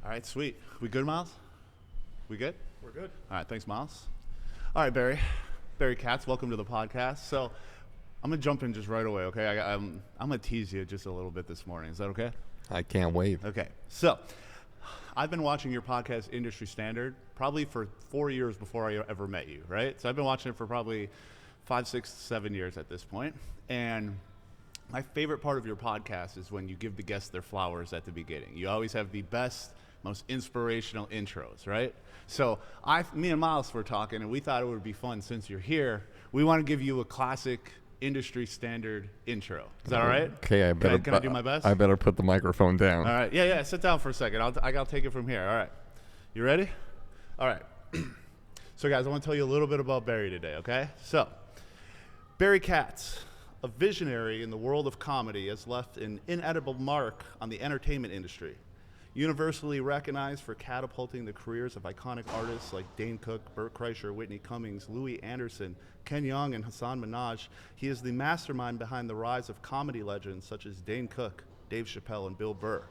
All right, sweet. We good, Miles? We good? We're good. All right, thanks, Miles. All right, Barry Katz, welcome to the podcast. So I'm going to jump in just right away, okay? I'm going to tease you just a little bit this morning. Is that okay? I can't wait. Okay. So I've been watching your podcast, Industry Standard, probably for 4 years before I ever met you, right? So I've been watching it for probably 5, 6, 7 years at this point. And my favorite part of your podcast is when you give the guests their flowers at the beginning. You always have the best, most inspirational intros, right? So me and Miles were talking, and we thought it would be fun since you're here. We want to give you a classic industry standard intro. Is that all right? Okay, Can I do my best? I better put the microphone down. All right. Yeah. Sit down for a second. I'll take it from here. All right. You ready? All right. So, guys, I want to tell you a little bit about Barry today, okay? So, Barry Katz, a visionary in the world of comedy, has left an indelible mark on the entertainment industry. Universally recognized for catapulting the careers of iconic artists like Dane Cook, Burt Kreischer, Whitney Cummings, Louie Anderson, Ken Jeong, and Hassan Minhaj, he is the mastermind behind the rise of comedy legends such as Dane Cook, Dave Chappelle, and Bill Burr.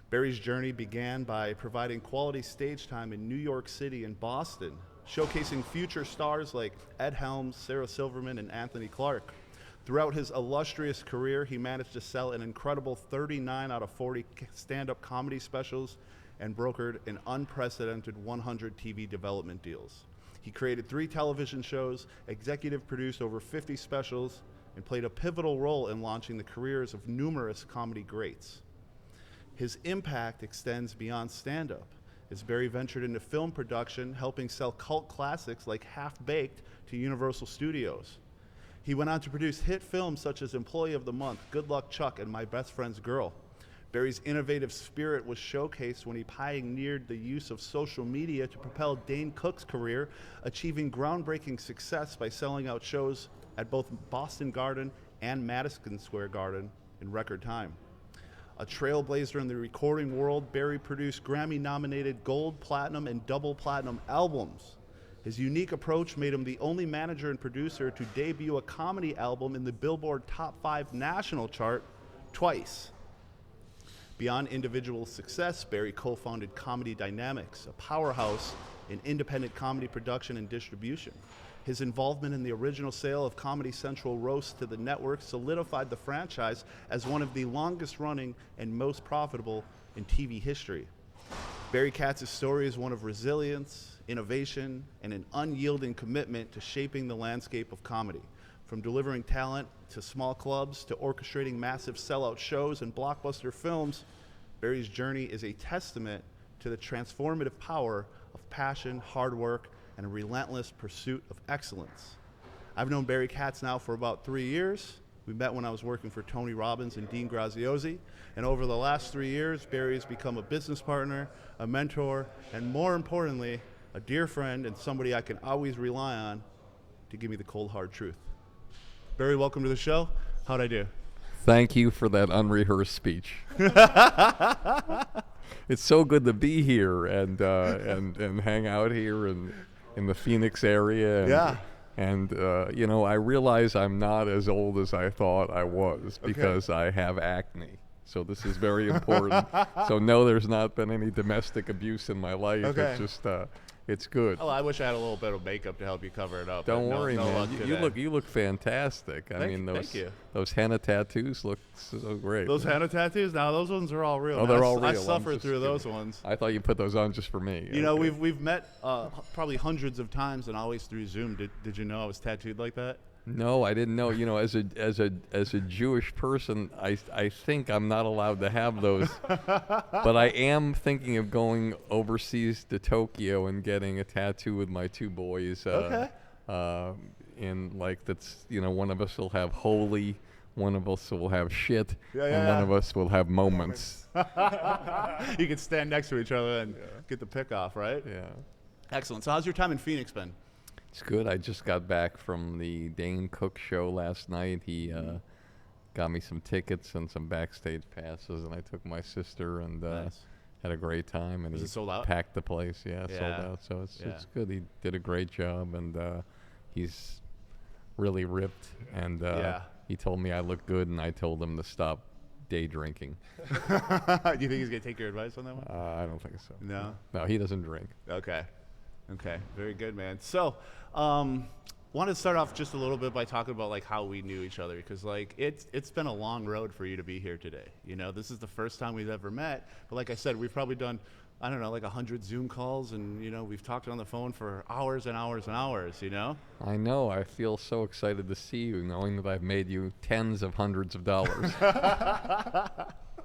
Barry's journey began by providing quality stage time in New York City and Boston, showcasing future stars like Ed Helms, Sarah Silverman, and Anthony Clark. Throughout his illustrious career, he managed to sell an incredible 39 out of 40 stand-up comedy specials and brokered an unprecedented 100 TV development deals. He created 3 television shows, executive produced over 50 specials, and played a pivotal role in launching the careers of numerous comedy greats. His impact extends beyond stand-up, as Barry ventured into film production, helping sell cult classics like Half-Baked to Universal Studios. He went on to produce hit films such as Employee of the Month, Good Luck Chuck, and My Best Friend's Girl. Barry's innovative spirit was showcased when he pioneered the use of social media to propel Dane Cook's career, achieving groundbreaking success by selling out shows at both Boston Garden and Madison Square Garden in record time. A trailblazer in the recording world, Barry produced Grammy-nominated gold, platinum, and double platinum albums. His unique approach made him the only manager and producer to debut a comedy album in the Billboard Top 5 national chart twice. Beyond individual success, Barry co-founded Comedy Dynamics, a powerhouse in independent comedy production and distribution. His involvement in the original sale of Comedy Central Roast to the network solidified the franchise as one of the longest-running and most profitable in TV history. Barry Katz's story is one of resilience, innovation, and an unyielding commitment to shaping the landscape of comedy. From delivering talent to small clubs to orchestrating massive sellout shows and blockbuster films, Barry's journey is a testament to the transformative power of passion, hard work, and a relentless pursuit of excellence. I've known Barry Katz now for about 3 years. We met when I was working for Tony Robbins and Dean Graziosi, and over the last 3 years, Barry has become a business partner, a mentor, and more importantly, a dear friend and somebody I can always rely on to give me the cold, hard truth. Barry, welcome to the show. How'd I do? Thank you for that unrehearsed speech. It's so good to be here and hang out here in the Phoenix area. And, Yeah. And, I realize I'm not as old as I thought I was because I have acne. So this is very important. So no, there's not been any domestic abuse in my life. Okay. It's just, it's good. Oh, I wish I had a little bit of makeup to help you cover it up. Don't but worry, no man. luck today. You look fantastic. I mean, Thank you. those henna tattoos look so great. Those henna tattoos? No, those ones are all real. Oh, they're all real. I I'm suffered just through those kidding. ones. I thought you put those on just for me. You know, Okay. we've met probably hundreds of times and always through Zoom. Did you know I was tattooed like that? No, I didn't know. You know, as a Jewish person, I think I'm not allowed to have those. But I am thinking of going overseas to Tokyo and getting a tattoo with my 2 boys. In like that's one of us will have holy, one of us will have shit, and one of us will have moments. You can stand next to each other and get the pick off, right? Yeah. Excellent. So how's your time in Phoenix been? It's good. I just got back from the Dane Cook show last night. He got me some tickets and some backstage passes, and I took my sister and Nice. had a great time. And Was he it sold out? packed the place. Yeah, Yeah. sold out. So it's Yeah. good. He did a great job, and he's really ripped. And Yeah. he told me I look good, and I told him to stop day drinking. Do you think he's gonna take your advice on that one? I don't think so. No. No, he doesn't drink. Okay. Very good, man. So, wanted to start off just a little bit by talking about like how we knew each other, because like it's been a long road for you to be here today. You know, this is the first time we've ever met, but like I said, we've probably done, I don't know, like 100 Zoom calls, and you know, we've talked on the phone for hours and hours and hours. You know. I know. I feel so excited to see you, knowing that I've made you tens of hundreds of dollars.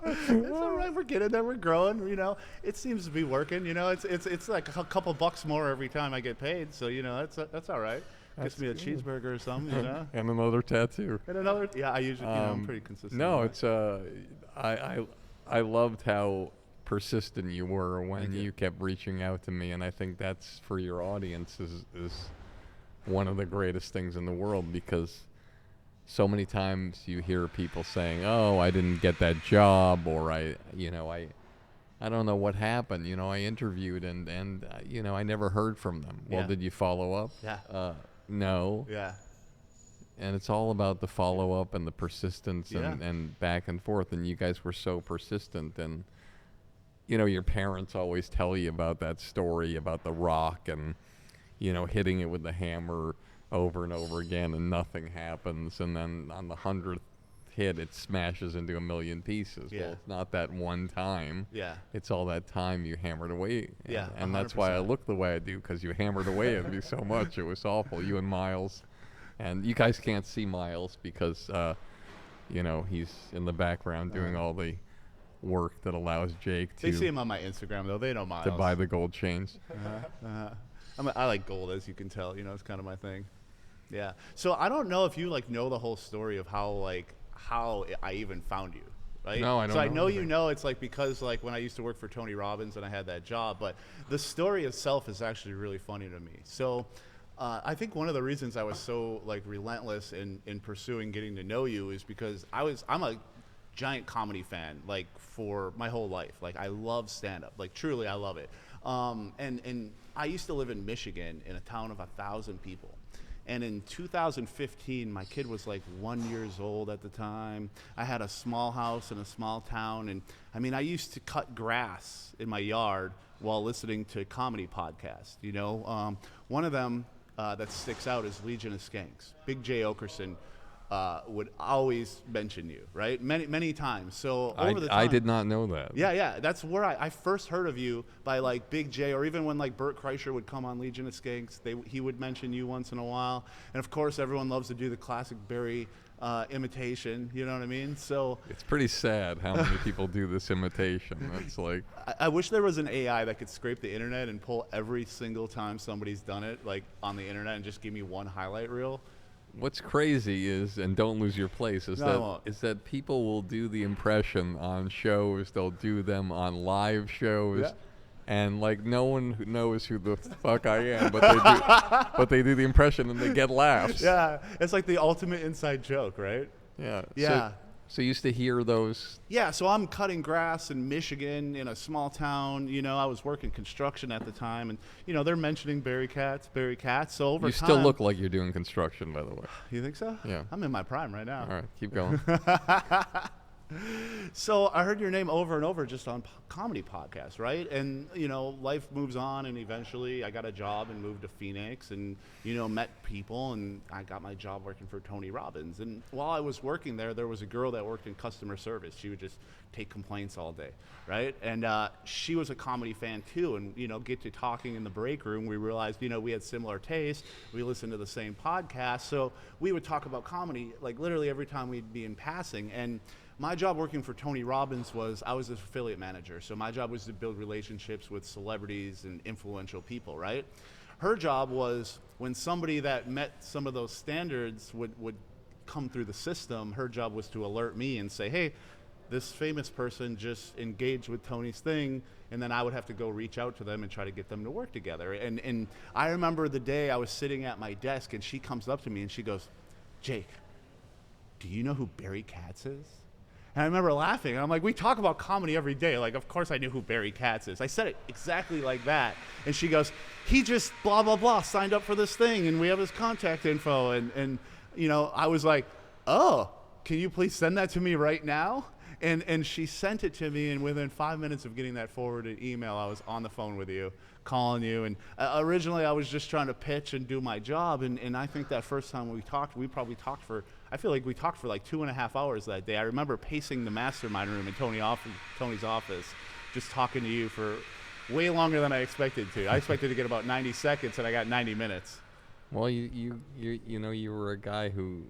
It's all right. We're getting there. We're growing. You know, it seems to be working. You know, it's like a couple bucks more every time I get paid. So you know, that's all right. Gets me a cheeseburger or something. You know, and another tattoo. And another. Yeah, I usually. You know, I'm pretty consistent. No, it's I loved how persistent you were when you kept reaching out to me, and I think that's, for your audience, is one of the greatest things in the world, because so many times you hear people saying, "Oh, I didn't get that job," or I don't know what happened. You know, I interviewed and you know, I never heard from them. Well, did you follow up? Yeah. No. Yeah. And it's all about the follow-up and the persistence and back and forth. And you guys were so persistent. And, you know, your parents always tell you about that story about the rock and, you know, hitting it with the hammer over and over again and nothing happens. And then on the 100th hit, it smashes into a million pieces. Yeah. Well, it's not that one time. Yeah. It's all that time you hammered away. Yeah, And that's why I look the way I do, because you hammered away at me so much. It was awful. You and Miles. And you guys can't see Miles because, you know, he's in the background doing all the work that allows Jake to... They see him on my Instagram, though. They know Miles. To buy the gold chains. I like gold, as you can tell. You know, it's kind of my thing. Yeah. So I don't know if you, like, know the whole story of how I even found you, right? No, I don't So know I know anything. you know it's, like, because, like, when I used to work for Tony Robbins and I had that job, but the story itself is actually really funny to me. So... I think one of the reasons I was so like relentless in pursuing getting to know you is because I'm a giant comedy fan, like, for my whole life. Like, I love stand-up. Like, truly, I love it. And I used to live in Michigan in a town of 1,000 people. And in 2015, my kid was like 1 year old at the time. I had a small house in a small town. And I mean, I used to cut grass in my yard while listening to comedy podcasts. You know, one of them that sticks out is Legion of Skanks. Big J. Okerson would always mention you, right? Many times. So over the time, I did not know that. Yeah. That's where I first heard of you, by like Big J, or even when like Bert Kreischer would come on Legion of Skanks, he would mention you once in a while. And of course, everyone loves to do the classic Barry imitation. You know what I mean? So it's pretty sad how many people do this imitation. It's like, I wish there was an AI that could scrape the internet and pull every single time somebody's done it, like on the internet, and just give me one highlight reel. what's crazy is, and don't lose your place, is that people will do the impression on shows. They'll do them on live shows. Yeah. And like no one knows who the fuck I am, but they do the impression and they get laughs. Yeah, it's like the ultimate inside joke, right? Yeah. Yeah. So you used to hear those. Yeah, so I'm cutting grass in Michigan in a small town. You know, I was working construction at the time, and you know they're mentioning Barry Katz. So over You time, still look like you're doing construction, by the way. You think so? Yeah. I'm in my prime right now. All right, keep going. So I heard your name over and over just on comedy podcasts, right? And, you know, life moves on, and eventually I got a job and moved to Phoenix and, you know, met people, and I got my job working for Tony Robbins. And while I was working there was a girl that worked in customer service. She would just take complaints all day, right? And she was a comedy fan too, and, you know, get to talking in the break room. We realized, you know, we had similar tastes. We listened to the same podcast, so we would talk about comedy, like, literally every time we'd be in passing. And my job working for Tony Robbins was, I was an affiliate manager. So my job was to build relationships with celebrities and influential people, right? Her job was, when somebody that met some of those standards would come through the system, her job was to alert me and say, hey, this famous person just engaged with Tony's thing, and then I would have to go reach out to them and try to get them to work together. And I remember the day I was sitting at my desk, and she comes up to me and she goes, Jake, do you know who Barry Katz is? And I remember laughing, and I'm like, we talk about comedy every day. Like, of course I knew who Barry Katz is. I said it exactly like that. And she goes, he just blah, blah, blah, signed up for this thing, and we have his contact info. And you know, I was like, oh, can you please send that to me right now? And she sent it to me, and within 5 minutes of getting that forwarded email, I was on the phone with you, calling you. And originally, I was just trying to pitch and do my job. And I think that first time we talked, we probably talked for, I feel like we talked for like 2.5 hours that day. I remember pacing the mastermind room in Tony's office, just talking to you for way longer than I expected to. I expected to get about 90 seconds, and I got 90 minutes. Well, you know, you were a guy who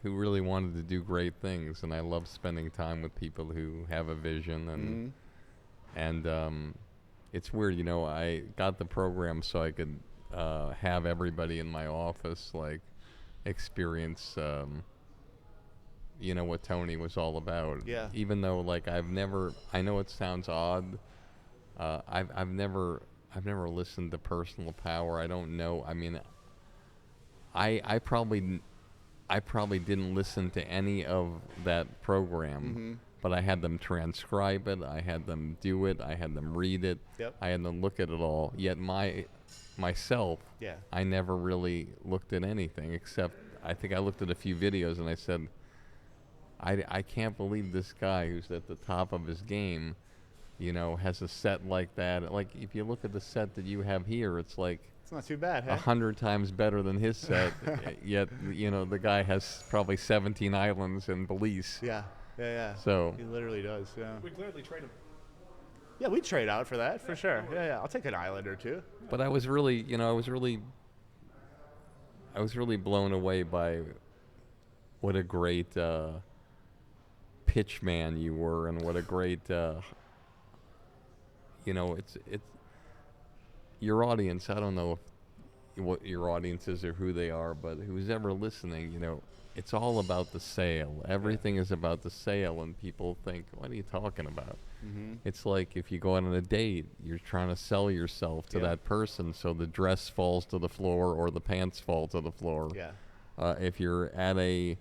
really wanted to do great things, and I love spending time with people who have a vision, and it's weird, you know, I got the program so I could have everybody in my office like experience you know, what Tony was all about. Yeah. Even though like I know it sounds odd, I've never listened to Personal Power. I don't know. I mean, I probably didn't listen to any of that program, but I had them transcribe it, I had them do it, I had them read it, I had them look at it all. Yet myself, I never really looked at anything except I think I looked at a few videos and I said, I can't believe this guy who's at the top of his game, you know, has a set like that. Like if you look at the set that you have here, it's like it's not too bad, 100 times better than his set. Yet, you know, the guy has probably 17 islands in Belize. Yeah. So he literally does. Yeah. We clearly trade him. Yeah, we trade out for that for sure. Yeah. I'll take an island or two. But I was really, you know, I was really blown away by what a great pitch man you were, and what a great, you know, it's your audience. I don't know what your audience is or who they are, but who's ever listening, you know, it's all about the sale. Everything is about the sale, and people think, what are you talking about? It's like if you go out on a date, you're trying to sell yourself to that person, so the dress falls to the floor or the pants fall to the floor. If you're at a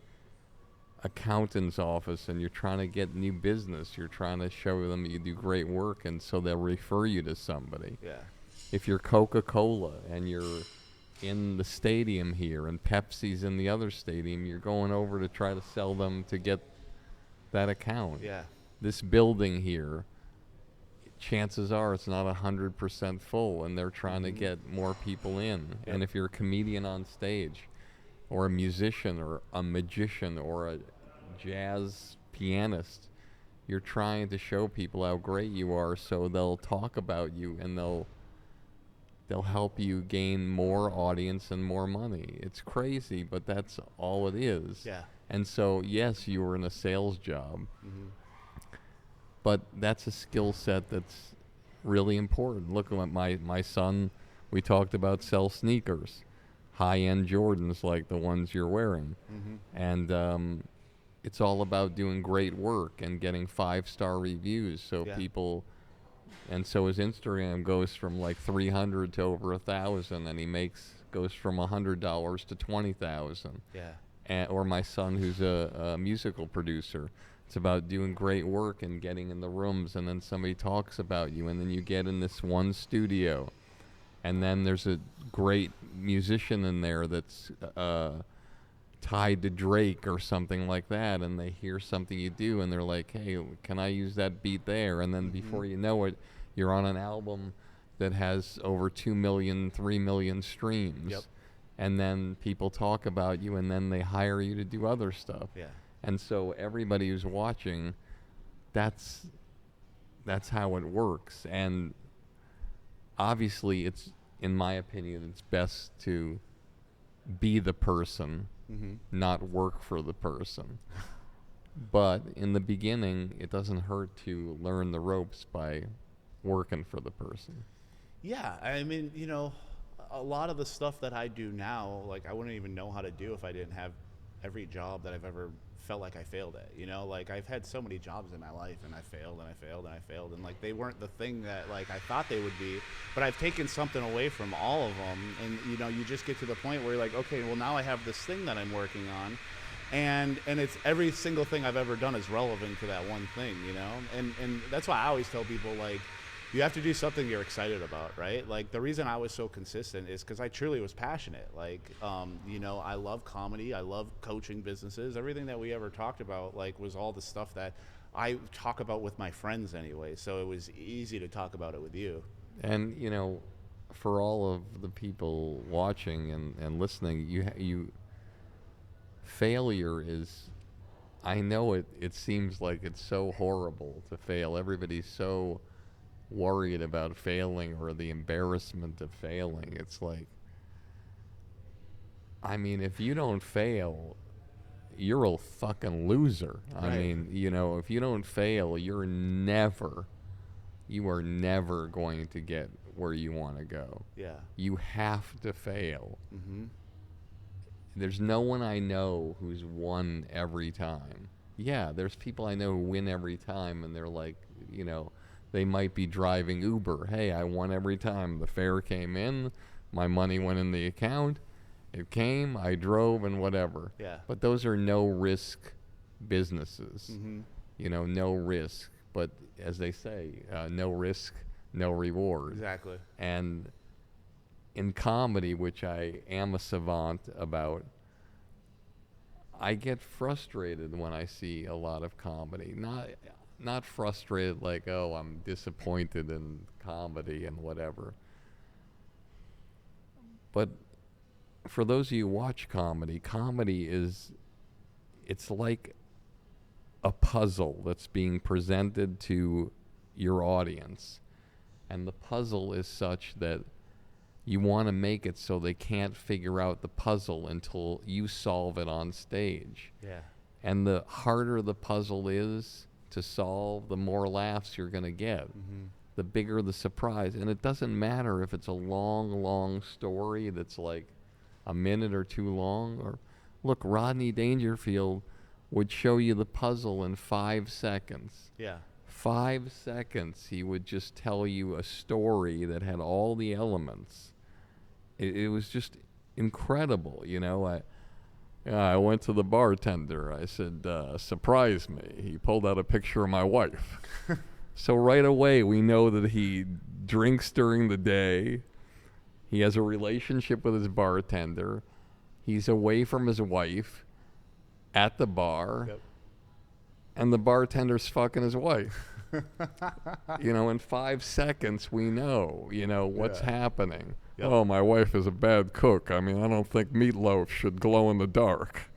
accountant's office and you're trying to get new business, you're trying to show them you do great work, and so they'll refer you to somebody. If you're Coca-Cola and you're in the stadium here and Pepsi's in the other stadium, you're going over to try to sell them to get that account. This building here, chances are it's not 100% full, and they're trying to get more people in. And if you're a comedian on stage, or a musician, or a magician, or a jazz pianist, you're trying to show people how great you are, so they'll talk about you, and they'll help you gain more audience and more money. It's crazy, but that's all it is. And so, yes, you were in a sales job, but that's a skill set that's really important. Look at my son, we talked about, sell sneakers, high-end Jordans like the ones you're wearing. And it's all about doing great work and getting 5-star reviews, so people... And so his Instagram goes from like 300 to over 1,000, and he goes from $100 to 20,000. Or my son, who's a musical producer, it's about doing great work and getting in the rooms, and then somebody talks about you, and then you get in this one studio, and then there's a great musician in there that's tied to Drake or something like that, and they hear something you do, and they're like, hey, can I use that beat there? And then before you know it, you're on an album that has over 2 million, 3 million streams. And then people talk about you, and then they hire you to do other stuff. And so everybody who's watching, that's how it works. And obviously, it's, in my opinion, it's best to be the person, not work for the person. But in the beginning, it doesn't hurt to learn the ropes by working for the person. I mean, you know, a lot of the stuff that I do now, like I wouldn't even know how to do if I didn't have every job that I've ever felt like I failed at. You know, like I've had so many jobs in my life, and I failed and I failed and I failed, and like they weren't the thing that like I thought they would be, but I've taken something away from all of them. And you know, you just get to the point where you're like, okay, well now I have this thing that I'm working on, and it's every single thing I've ever done is relevant to that one thing, you know. And that's why I always tell people, like, you have to do something you're excited about, right? Like the reason I was so consistent is because I truly was passionate. Like, you know, I love comedy, I love coaching businesses. Everything that we ever talked about, like, was all the stuff that I talk about with my friends anyway, so it was easy to talk about it with you. And for all of the people watching and listening, you failure is, I know it seems like it's so horrible to fail. Everybody's so worried about failing or the embarrassment of failing. It's like, I mean, if you don't fail, you're a fucking loser. Right. I mean, if you don't fail, you are never going to get where you want to go. Yeah. You have to fail. Mm-hmm. There's no one I know who's won every time. Yeah, there's people I know who win every time, and they're like, they might be driving Uber. Hey, I won every time. The fare came in, my money went in the account, it came, I drove, and whatever. Yeah. But those are no risk businesses. Mm-hmm. No risk. But as they say, no risk, no reward. Exactly. And in comedy, which I am a savant about, I get frustrated when I see a lot of comedy. Not frustrated like, oh, I'm disappointed in comedy and whatever. But for those of you who watch comedy it's like a puzzle that's being presented to your audience. And the puzzle is such that you want to make it so they can't figure out the puzzle until you solve it on stage. Yeah. And the harder the puzzle is to solve, the more laughs you're going to get. Mm-hmm. The bigger the surprise. And it doesn't matter if it's a long, long story that's like a minute or too long. Or look, Rodney Dangerfield would show you the puzzle in 5 seconds. Yeah. 5 seconds, he would just tell you a story that had all the elements. It was just incredible, I went to the bartender. I said, surprise me. He pulled out a picture of my wife. So right away, we know that he drinks during the day. He has a relationship with his bartender. He's away from his wife at the bar. Yep. And the bartender's fucking his wife. In 5 seconds, we know, what's happening. Yep. Oh, my wife is a bad cook. I mean, I don't think meatloaf should glow in the dark.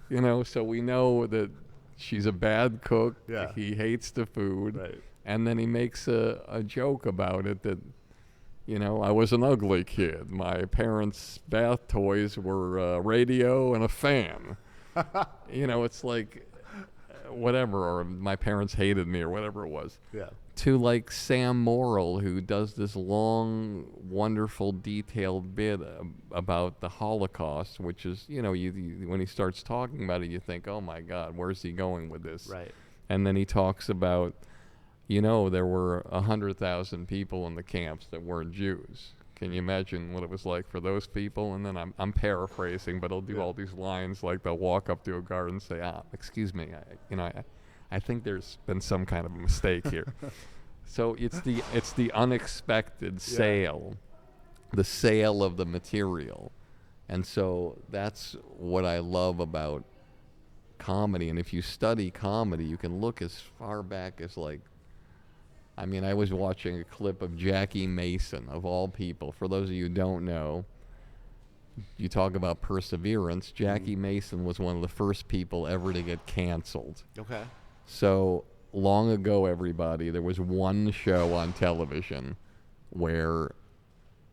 So we know that she's a bad cook. Yeah. He hates the food. Right. And then he makes a joke about it that, I was an ugly kid. My parents' bath toys were a radio and a fan. It's like, whatever, or my parents hated me, or whatever it was. Yeah. To like Sam Morrill, who does this long, wonderful, detailed bit about the Holocaust, which is, you when he starts talking about it, you think, oh my God, where's he going with this? Right. And then he talks about, there were 100,000 people in the camps that weren't Jews. Can you imagine what it was like for those people? And then I'm paraphrasing, but he'll do all these lines like they'll walk up to a guard and say, excuse me, I think there's been some kind of a mistake here. So it's the unexpected sale, the sale of the material. And so that's what I love about comedy. And if you study comedy, you can look as far back as I was watching a clip of Jackie Mason, of all people. For those of you who don't know, you talk about perseverance. Jackie Mason was one of the first people ever to get canceled. Okay. So long ago, everybody, there was one show on television where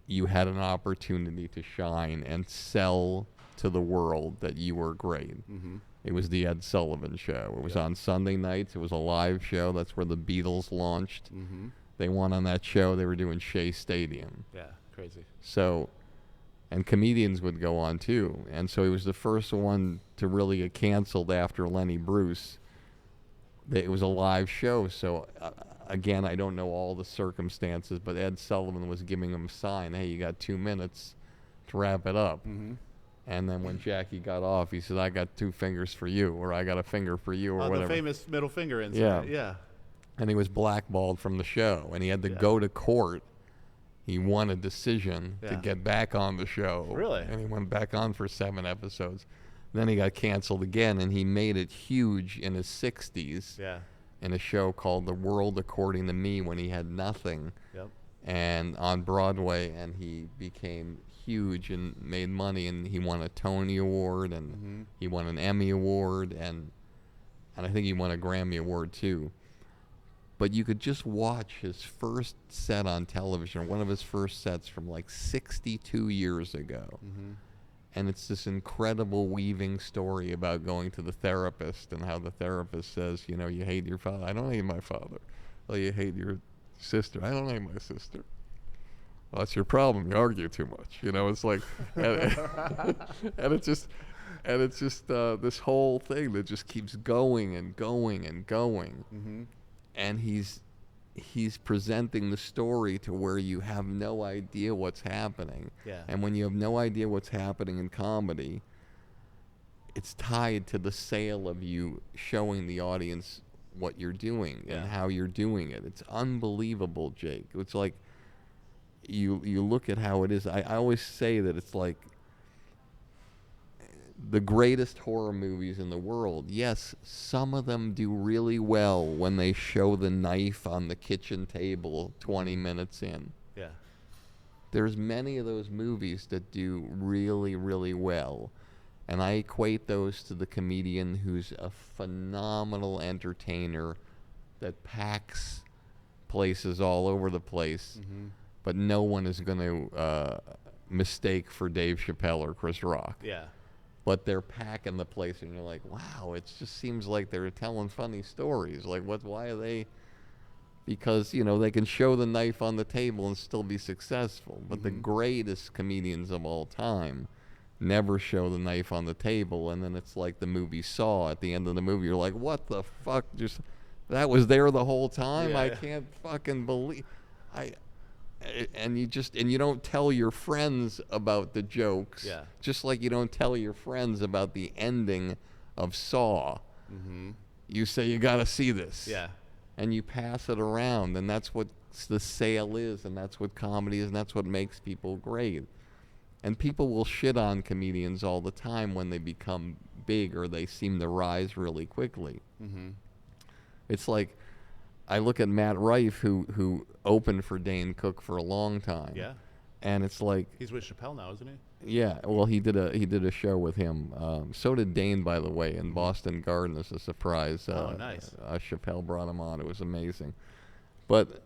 you had an opportunity to shine and sell to the world that you were great. Mm-hmm. It was the Ed Sullivan Show. It was on Sunday nights. It was a live show. That's where the Beatles launched. Mm-hmm. They won on that show. They were doing Shea Stadium. Yeah, crazy. So, and comedians would go on too. And so he was the first one to really get canceled after Lenny Bruce. It was a live show. So, again, I don't know all the circumstances, but Ed Sullivan was giving him a sign, hey, you got 2 minutes to wrap it up. Mm-hmm. And then when Jackie got off, he said, I got 2 fingers for you, or I got a finger for you, or whatever. The famous middle finger incident. Yeah. And he was blackballed from the show, and he had to go to court. He won a decision to get back on the show. Really? And he went back on for 7 episodes. Then he got canceled again, and he made it huge in his 60s. Yeah. in a show called The World According to Me when he had nothing. Yep. And on Broadway, and he became huge and made money, and he won a Tony Award, and he won an Emmy Award, and I think he won a Grammy Award too. But you could just watch his first set on television, one of his first sets from like 62 years ago. And it's this incredible weaving story about going to the therapist and how the therapist says, you know, you hate your father. I don't hate my father. Well, you hate your sister. I don't hate my sister. Well, that's your problem. You argue too much. You know, it's like, and it's just this whole thing that just keeps going and going and going. And he's presenting the story to where you have no idea what's happening. Yeah. And when you have no idea what's happening in comedy, it's tied to the sale of you showing the audience what you're doing and how you're doing it. It's unbelievable, Jake. It's like you look at how it is. I always say that it's like the greatest horror movies in the world. Yes, some of them do really well when they show the knife on the kitchen table 20 minutes in. Yeah. There's many of those movies that do really, really well. And I equate those to the comedian who's a phenomenal entertainer that packs places all over the place, but no one is going to mistake for Dave Chappelle or Chris Rock. Yeah. But they're packing the place, and you're like, wow, it just seems like they're telling funny stories. Like, why are they? Because, you know, they can show the knife on the table and still be successful. But the greatest comedians of all time never show the knife on the table, and then it's like the movie Saw. At the end of the movie, you're like, what the fuck? Just that was there the whole time? Yeah. I can't fucking believe. And you don't tell your friends about the jokes, just like you don't tell your friends about the ending of Saw. You say, you got to see this. Yeah. And you pass it around, and that's what the sale is, and that's what comedy is, and that's what makes people great. And people will shit on comedians all the time when they become big or they seem to rise really quickly. It's like, I look at Matt Rife, who opened for Dane Cook for a long time. Yeah. And it's like, He's with Chappelle now, isn't he? yeah, well, he did a show with him. So did Dane, by the way, in Boston Garden as a surprise. Nice. Chappelle brought him on. It was amazing. But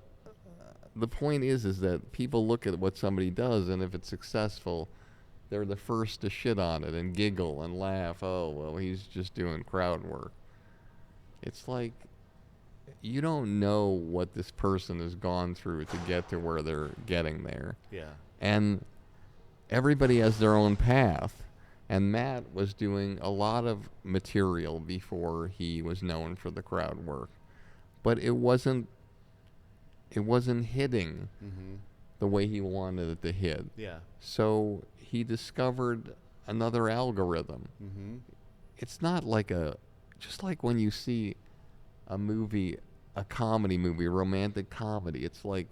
the point is that people look at what somebody does, and if it's successful, they're the first to shit on it and giggle and laugh. Oh, well, he's just doing crowd work. It's like, you don't know what this person has gone through to get to where they're getting there. Yeah. And everybody has their own path. And Matt was doing a lot of material before he was known for the crowd work. But it wasn't hitting the way he wanted it to hit. Yeah. So he discovered another algorithm. It's not like just like when you see a movie, a comedy movie, a romantic comedy, it's like,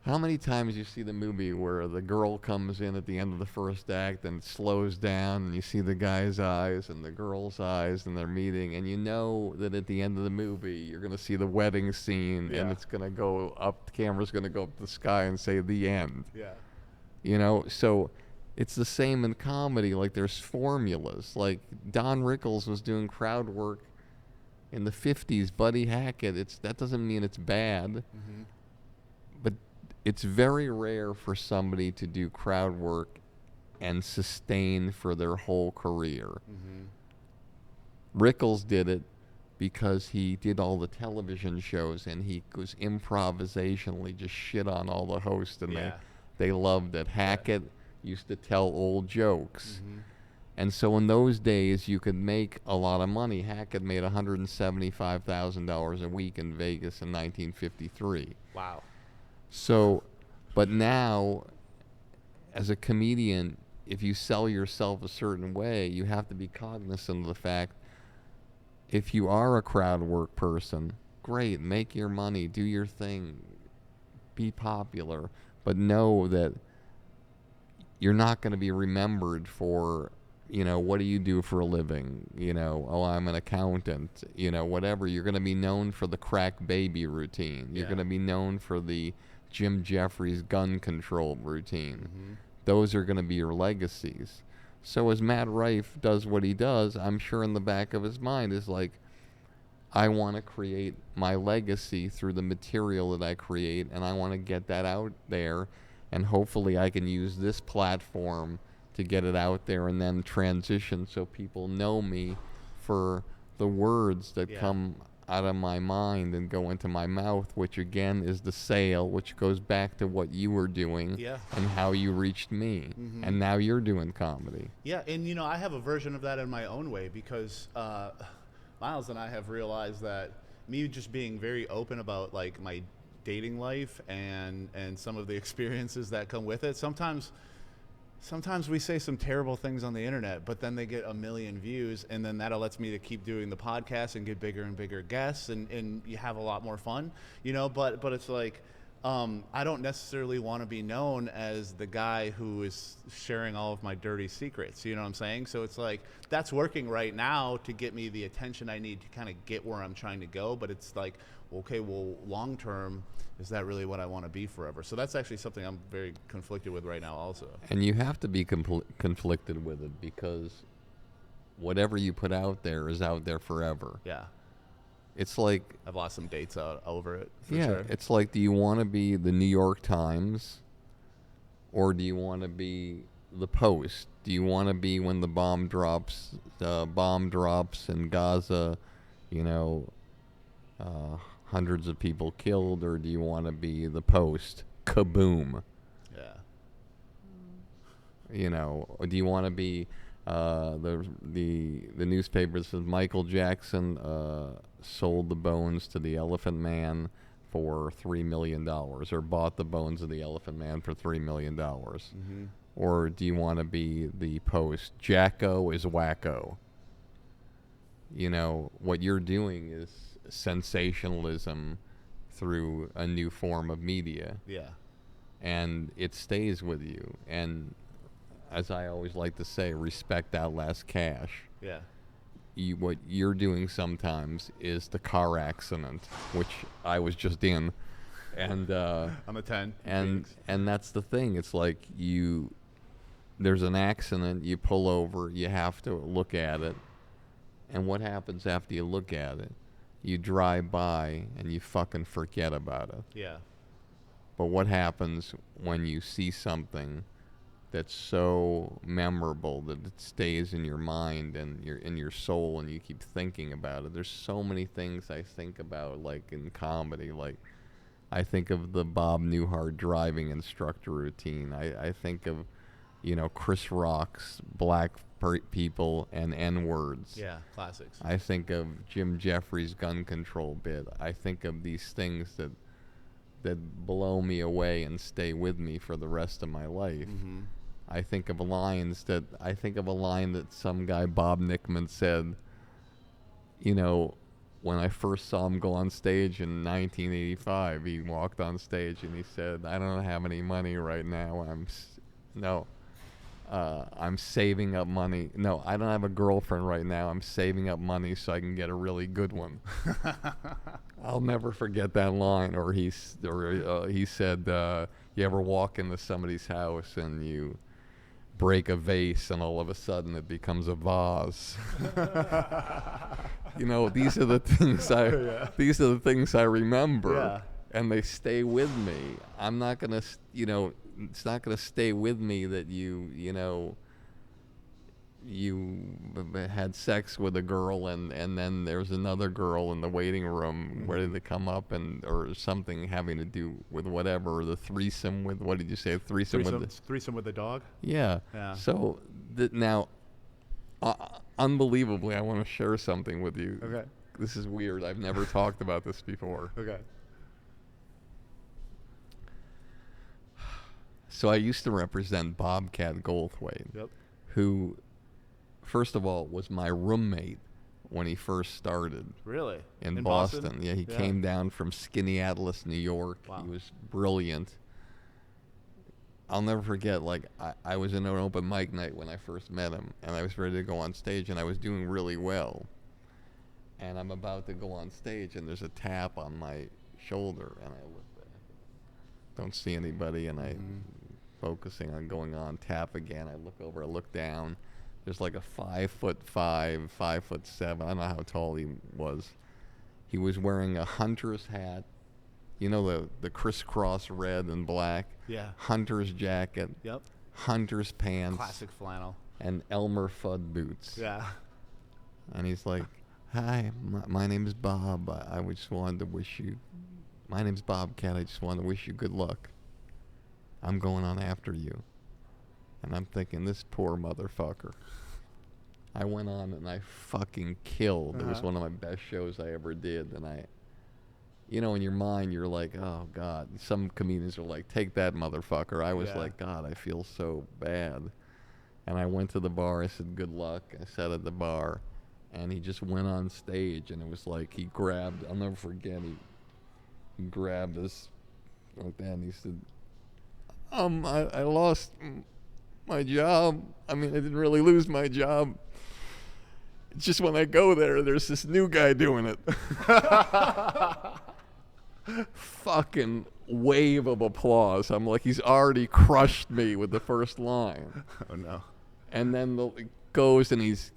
how many times you see the movie where the girl comes in at the end of the first act and slows down, and you see the guy's eyes and the girl's eyes and they're meeting, and you know that at the end of the movie you're going to see the wedding scene, and it's going to go up, the camera's going to go up the sky and say the end. Yeah. You know, so it's the same in comedy. Like, there's formulas. Like, Don Rickles was doing crowd work in the 50s, Buddy Hackett. That doesn't mean it's bad, but it's very rare for somebody to do crowd work and sustain for their whole career. Rickles did it because he did all the television shows, and he was improvisationally just shit on all the hosts, and they loved it. Hackett used to tell old jokes. And so in those days, you could make a lot of money. Hackett made $175,000 a week in Vegas in 1953. Wow. So, but now, as a comedian, if you sell yourself a certain way, you have to be cognizant of the fact, if you are a crowd work person, great, make your money, do your thing, be popular, but know that you're not going to be remembered for what do you do for a living? Oh, I'm an accountant. Whatever. You're going to be known for the crack baby routine. You're going to be known for the Jim Jeffries gun control routine. Mm-hmm. Those are going to be your legacies. So as Matt Rife does what he does, I'm sure in the back of his mind is like, I want to create my legacy through the material that I create, and I want to get that out there, and hopefully I can use this platform to get it out there and then transition so people know me for the words that come out of my mind and go into my mouth, which again is the sale, which goes back to what you were doing and how you reached me. Mm-hmm. And now you're doing comedy. Yeah, and I have a version of that in my own way because Miles and I have realized that me just being very open about like my dating life and some of the experiences that come with it. Sometimes we say some terrible things on the internet, but then they get 1 million views, and then that lets me to keep doing the podcast and get bigger and bigger guests, and you have a lot more fun, but it's like, I don't necessarily want to be known as the guy who is sharing all of my dirty secrets. You know what I'm saying? So it's like, that's working right now to get me the attention I need to kind of get where I'm trying to go. But it's like, okay, well, long term, is that really what I want to be forever? So that's actually something I'm very conflicted with right now also. And you have to be conflicted with it because whatever you put out there is out there forever. Yeah. It's like, I've lost some dates out over it. Sure. It's like, do you want to be the New York Times, or do you want to be the Post? Do you want to be when the bomb drops in Gaza, hundreds of people killed, or do you want to be the Post? Kaboom. Yeah. Or do you want to be the newspaper that says Michael Jackson sold the bones to the Elephant Man for $3 million, or bought the bones of the Elephant Man for $3 million? Mm-hmm. Or do you want to be the Post? Jacko is wacko. What you're doing is sensationalism through a new form of media. Yeah. And it stays with you. And as I always like to say, respect outlasts cash. Yeah. What you're doing sometimes is the car accident, which I was just in, and I'm a 10. And that's the thing. It's like there's an accident, you pull over, you have to look at it, and what happens after you look at it? You drive by and you fucking forget about it. Yeah. But what happens when you see something that's so memorable that it stays in your mind and in your soul, and you keep thinking about it? There's so many things I think about, like in comedy. Like, I think of the Bob Newhart driving instructor routine. I think of, Chris Rock's black people and N-words. Yeah, classics. I think of Jim Jeffries' gun control bit. I think of these things that blow me away and stay with me for the rest of my life. Mm-hmm. I think of a line that some guy, Bob Nickman, said, when I first saw him go on stage in 1985, he walked on stage and he said, I don't have any money right now. I'm saving up money. No, I don't have a girlfriend right now. I'm saving up money so I can get a really good one. I'll never forget that line. Or he said, you ever walk into somebody's house and you break a vase and all of a sudden it becomes a vase. These are the things I remember. Yeah. And they stay with me. I'm not gonna, it's not gonna stay with me that you had sex with a girl and then there's another girl in the waiting room ready to come up or something having to do with whatever, the threesome with, what did you say? Threesome with the dog? Yeah. So now, unbelievably, I want to share something with you. Okay. This is weird. I've never talked about this before. Okay. So I used to represent Bobcat Goldthwait, who, first of all, was my roommate when he first started. Really? In Boston. Yeah, he came down from Skaneateles, New York. Wow. He was brilliant. I'll never forget, like, I was in an open mic night when I first met him, and I was ready to go on stage, and I was doing really well. And I'm about to go on stage, and there's a tap on my shoulder, and I look back. Don't see anybody, and I'm focusing on going on, tap again. I look over, I look down. There's like a 5'5", 5'7". I don't know how tall he was. He was wearing a hunter's hat. You know, the crisscross red and black? Yeah. Hunter's jacket. Yep. Hunter's pants. Classic flannel. And Elmer Fudd boots. Yeah. And he's like, hi, my name is Bob. I just wanted to wish you, my name's Bobcat. I just wanted to wish you good luck. I'm going on after you. And I'm thinking, this poor motherfucker. I went on and I fucking killed. It was one of my best shows I ever did. And you know, in your mind, you're like, oh, God. Some comedians are like, take that, motherfucker. I was like, God, I feel so bad. And I went to the bar. I said, good luck. I sat at the bar. And he just went on stage. And it was like he grabbed, I'll never forget, he grabbed us like that. And he said, I lost my job. I mean, I didn't really lose my job. It's just when I go there, there's this new guy doing it. Fucking wave of applause. I'm like, he's already crushed me with the first line. Oh, no. And then it goes and he's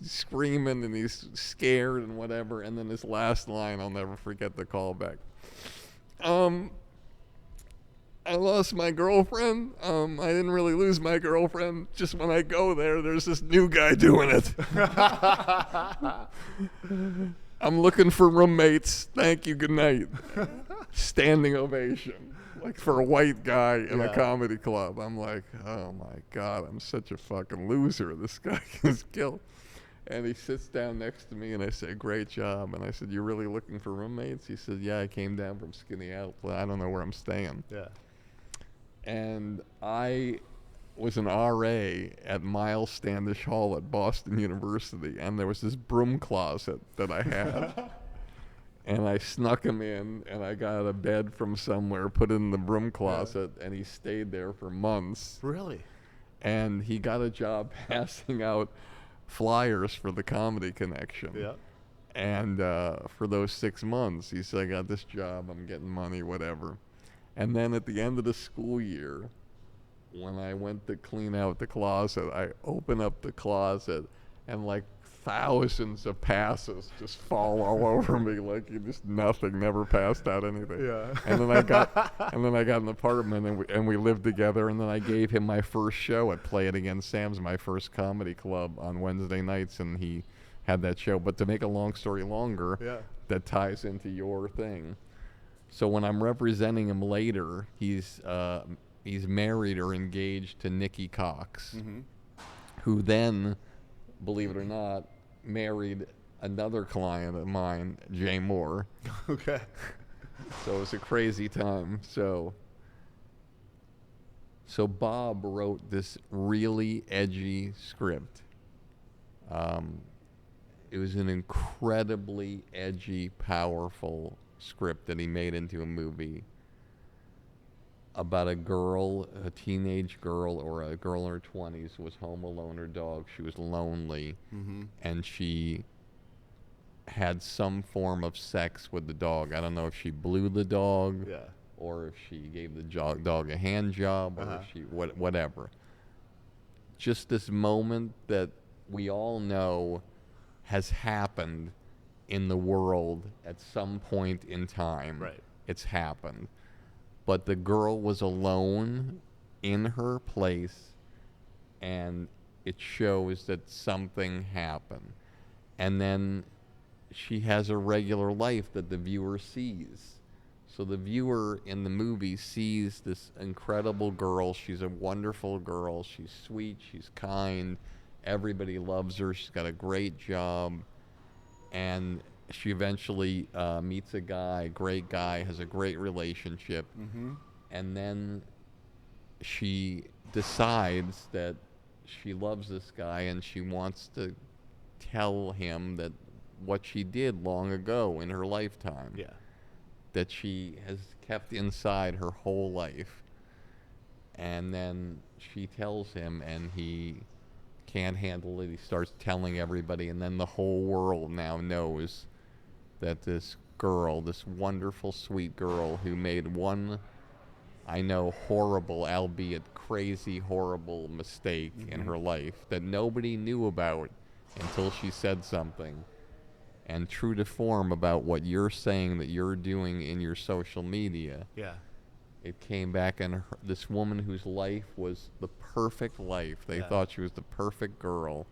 screaming and he's scared and whatever. And then his last line, I'll never forget the callback. I lost my girlfriend. I didn't really lose my girlfriend. Just when I go there, there's this new guy doing it. I'm looking for roommates. Thank you. Good night. Standing ovation. Like for a white guy in a comedy club. I'm like, oh my God, I'm such a fucking loser. This guy is killed. And he sits down next to me and I say, great job. And I said, you're really looking for roommates? He said, yeah, I came down from Skinny Outlet. I don't know where I'm staying. Yeah. And I was an RA at Miles Standish Hall at Boston University, and there was this broom closet that I had. And I snuck him in, and I got a bed from somewhere, put it in the broom closet, and he stayed there for months. Really? And he got a job passing out flyers for the Comedy Connection. Yeah. And for those 6 months, he said, I got this job, I'm getting money, whatever. And then at the end of the school year, when I went to clean out the closet, I open up the closet and like thousands of passes just fall all over me, like you just nothing, never passed out anything. Yeah. And then I got an apartment and we lived together, and then I gave him my first show at Play It Again Sam's, my first comedy club on Wednesday nights, and he had that show. But to make a long story longer, that ties into your thing. So when I'm representing him later, he's married or engaged to Nikki Cox, who then, believe it or not, married another client of mine, Jay Moore. Okay. So it was a crazy time. So Bob wrote this really edgy script. It was an incredibly edgy, powerful script that he made into a movie about a girl, a teenage girl or a girl in her 20s was home alone, her dog. She was lonely, and she had some form of sex with the dog. I don't know if she blew the dog or if she gave the dog a hand job or if she, whatever. Just this moment that we all know has happened in the world at some point in time. Right. It's happened. But the girl was alone in her place, and it shows that something happened. And then she has a regular life that the viewer sees. So the viewer in the movie sees this incredible girl. She's a wonderful girl. She's sweet. She's kind. Everybody loves her. She's got a great job. And she eventually meets a guy, great guy, has a great relationship. And then she decides that she loves this guy and she wants to tell him that what she did long ago in her lifetime. Yeah. That she has kept inside her whole life. and then she tells him, and he can't handle it. He starts telling everybody, and then the whole world now knows that this girl, this wonderful, sweet girl who made one, I know, horrible, albeit crazy, horrible mistake in her life that nobody knew about until she said something. And true to form about what you're saying that you're doing in your social media, Yeah. it came back, and this woman whose life was the perfect life, they thought she was the perfect girl,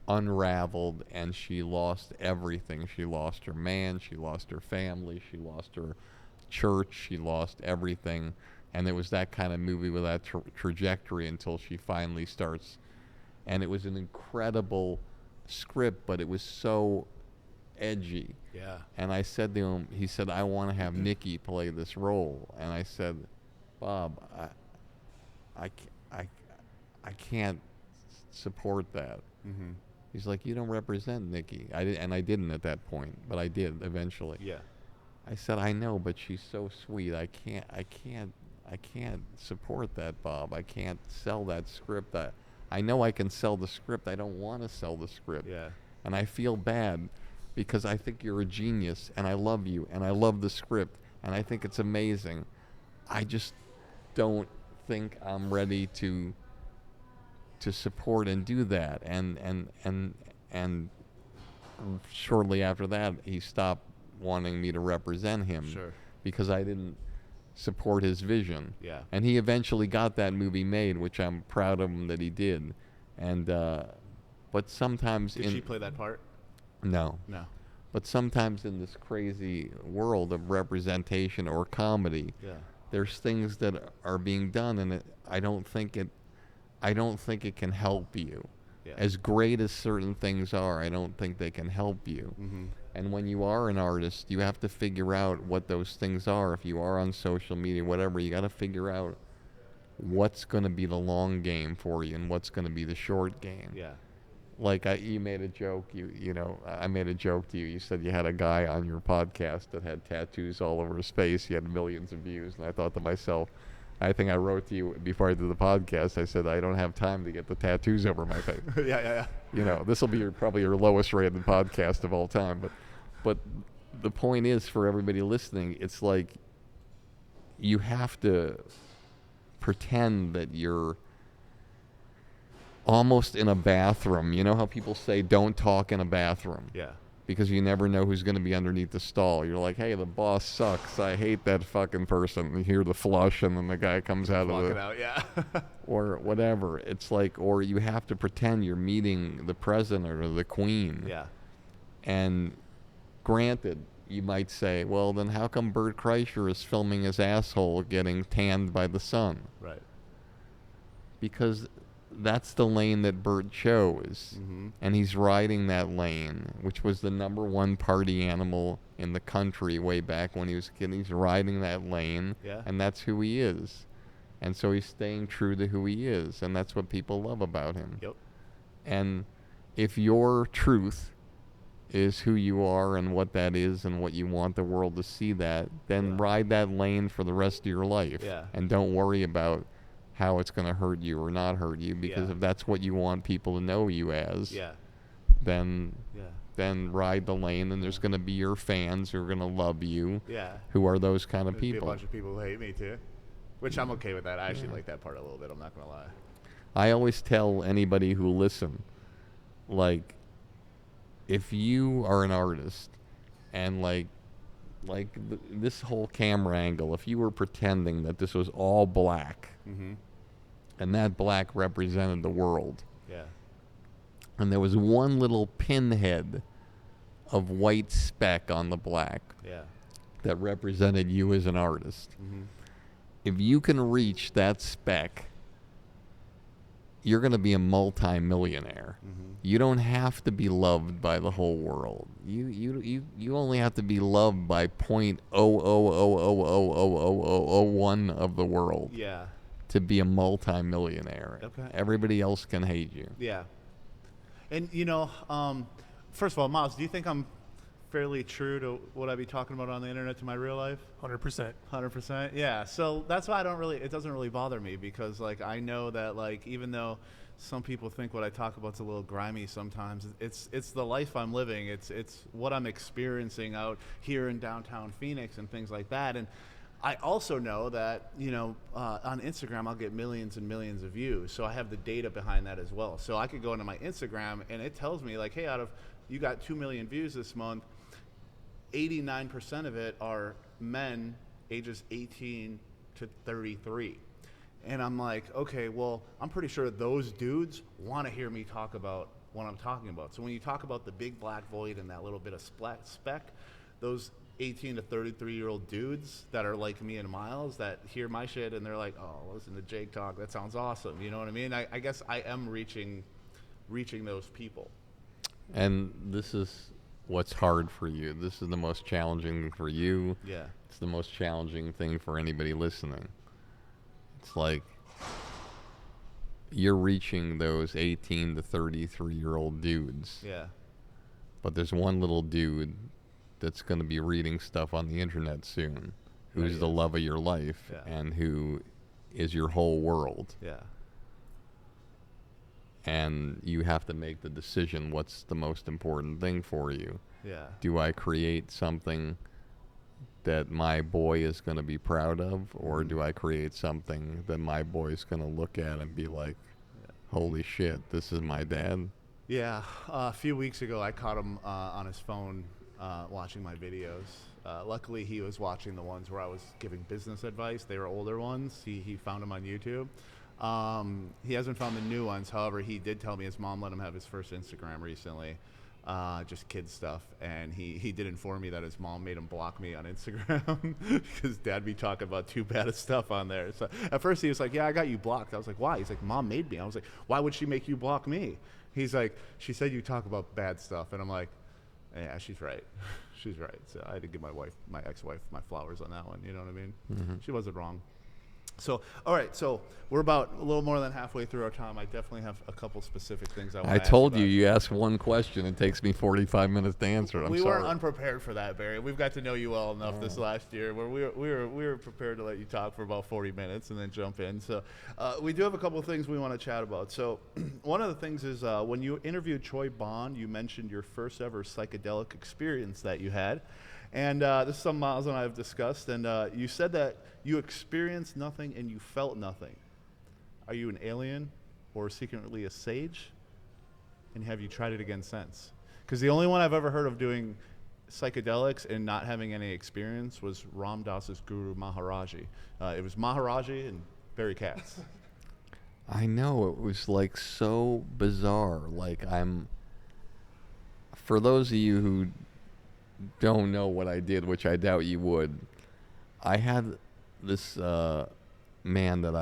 unraveled, and she lost everything. She lost her man, she lost her family, she lost her church, she lost everything. And it was that kind of movie with that trajectory until she finally starts. And it was an incredible script, but it was so edgy. Yeah. And I said to him, he said, I want to have Nikki play this role. And I said, Bob, I can't support that. Mm-hmm. He's like, you don't represent Nikki. And I didn't at that point, but I did eventually. Yeah. I said, I know, but she's so sweet. I can't support that, Bob. I can't sell that script. I know I can sell the script. I don't want to sell the script. Yeah. And I feel bad because I think you're a genius, and I love you, and I love the script, and I think it's amazing. I just don't think I'm ready to support and do that. And shortly after that, he stopped wanting me to represent him. Sure. Because I didn't support his vision. Yeah. And he eventually got that movie made, which I'm proud of him that he did. And but sometimes Did she play that part? No. No. But sometimes in this crazy world of representation or comedy, there's things that are being done, and I don't think it can help you. Yeah. As great as certain things are, I don't think they can help you. Mm-hmm. And when you are an artist, you have to figure out what those things are. If you are on social media, whatever, you got to figure out what's going to be the long game for you and what's going to be the short game. Yeah. Like you made a joke, I made a joke to you. You said you had a guy on your podcast that had tattoos all over his face. He had millions of views. And I thought to myself, I think I wrote to you before I did the podcast, I said, I don't have time to get the tattoos over my face. Yeah. This will be probably your lowest rated podcast of all time. But the point is, for everybody listening, it's like you have to pretend that you're almost in a bathroom. You know how people say don't talk in a bathroom? Yeah. Because you never know who's going to be underneath the stall. You're like, hey, the boss sucks. I hate that fucking person. And you hear the flush, and then the guy comes out of the... out, yeah. or whatever. It's like, or you have to pretend you're meeting the president or the queen. Yeah. And granted, you might say, well, then how come Bert Kreischer is filming his asshole getting tanned by the sun? Right. Because that's the lane that Bert chose. Mm-hmm. And he's riding that lane, which was the #1 party animal in the country way back when he was a kid. He's riding that lane, and that's who he is. And so he's staying true to who he is, and that's what people love about him. Yep. And if your truth is who you are and what that is and what you want the world to see that, then ride that lane for the rest of your life. Yeah. And don't worry about how it's going to hurt you or not hurt you, because if that's what you want people to know you as, then ride the lane, and there's going to be your fans who are going to love you, who are those kind of There's be people. a bunch of people who hate me too, which I'm okay with that. I actually like that part a little bit. I'm not going to lie. I always tell anybody who listen, like, if you are an artist and this whole camera angle, if you were pretending that this was all black, and that black represented the world, and there was one little pinhead of white speck on the black that represented you as an artist, if you can reach that speck, you're going to be a multi-millionaire. You don't have to be loved by the whole world. You only have to be loved by 0.000000001 of the world. Yeah. To be a multi-millionaire. Okay. Everybody else can hate you. Yeah. And first of all, Miles, do you think I'm fairly true to what I be talking about on the internet to my real life? 100%. 100%. Yeah. So that's why it doesn't really bother me, because like I know that like even though some people think what I talk about's a little grimy sometimes, it's the life I'm living. It's what I'm experiencing out here in downtown Phoenix and things like that. And I also know that, on Instagram, I'll get millions and millions of views. So I have the data behind that as well. So I could go into my Instagram and it tells me like, hey, you got 2 million views this month, 89% of it are men ages 18 to 33. And I'm like, okay, well, I'm pretty sure those dudes want to hear me talk about what I'm talking about. So when you talk about the big black void and that little bit of speck, those 18 to 33-year-old dudes that are like me and Miles that hear my shit and they're like, oh, listen to Jake talk, that sounds awesome. You know what I mean? I guess I am reaching those people. And this is what's hard for you. This is the most challenging thing for you. Yeah. It's the most challenging thing for anybody listening. It's like you're reaching those 18 to 33-year-old dudes. Yeah. But there's one little dude that's going to be reading stuff on the internet soon, who's the love of your life, and who is your whole world. Yeah. And you have to make the decision, what's the most important thing for you? Yeah. Do I create something that my boy is going to be proud of, or do I create something that my boy is going to look at and be like, holy shit, this is my dad? Yeah. A few weeks ago, I caught him on his phone watching my videos. Luckily, he was watching the ones where I was giving business advice. They were older ones. He found them on YouTube. He hasn't found the new ones. However, he did tell me his mom let him have his first Instagram recently, just kid stuff. And he did inform me that his mom made him block me on Instagram because dad be talking about too bad of stuff on there. So at first he was like, yeah, I got you blocked. I was like, why? He's like, mom made me. I was like, why would she make you block me? He's like, she said you talk about bad stuff. And I'm like, yeah, she's right. She's right. So I had to give my ex-wife, my flowers on that one. You know what I mean? Mm-hmm. She wasn't wrong. So, all right. So we're about a little more than halfway through our time. I definitely have a couple specific things I want to ask. I told you, you ask one question, it takes me 45 minutes to answer it. We weren't unprepared for that, Barry. We've got to know you well enough this last year where we were prepared to let you talk for about 40 minutes and then jump in. So we do have a couple of things we want to chat about. So one of the things is when you interviewed Troy Bond, you mentioned your first ever psychedelic experience that you had. And this is something Miles and I have discussed. And you said that you experienced nothing and you felt nothing. Are you an alien or secretly a sage? And have you tried it again since? Because the only one I've ever heard of doing psychedelics and not having any experience was Ram Dass's guru Maharaji. It was Maharaji and Barry Katz. I know, it was like so bizarre. Like for those of you who don't know what I did, which I doubt you would, I had this man that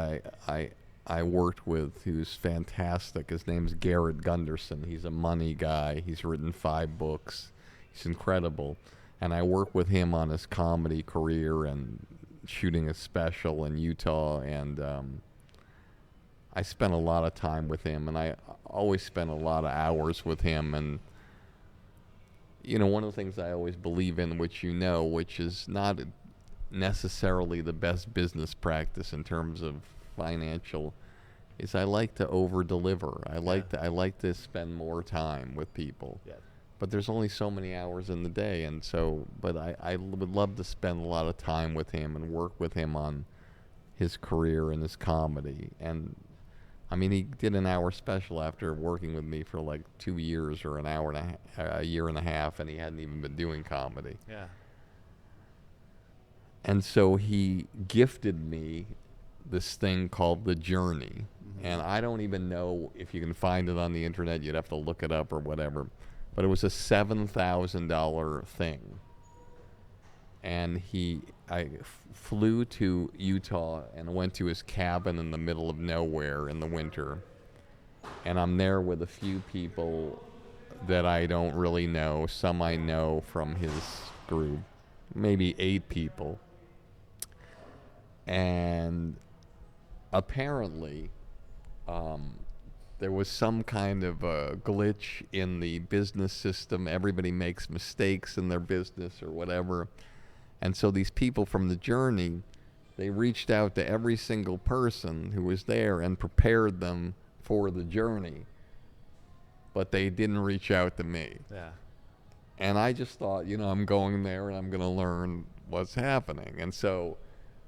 I worked with who's fantastic. His name's Garrett Gunderson. He's a money guy. He's written 5 books. He's incredible. And I worked with him on his comedy career and shooting a special in Utah. And I spent a lot of time with him. And I always spent a lot of hours with him. And one of the things I always believe in, which which is not necessarily the best business practice in terms of financial, is I like to over-deliver. I like to spend more time with people. Yeah. But there's only so many hours in the day, and so, but I would love to spend a lot of time with him and work with him on his career and his comedy. And I mean, he did an hour special after working with me for like 2 years or a year and a half, and he hadn't even been doing comedy. Yeah. And so he gifted me this thing called The Journey. Mm-hmm. And I don't even know if you can find it on the internet. You'd have to look it up or whatever. But it was a $7,000 thing. And I flew to Utah and went to his cabin in the middle of nowhere in the winter. And I'm there with a few people that I don't really know. Some I know from his group, maybe 8 people. And apparently, there was some kind of glitch in the business system. Everybody makes mistakes in their business or whatever. And so these people from the journey, they reached out to every single person who was there and prepared them for the journey. But they didn't reach out to me. Yeah. And I just thought, I'm going there and I'm going to learn what's happening. And so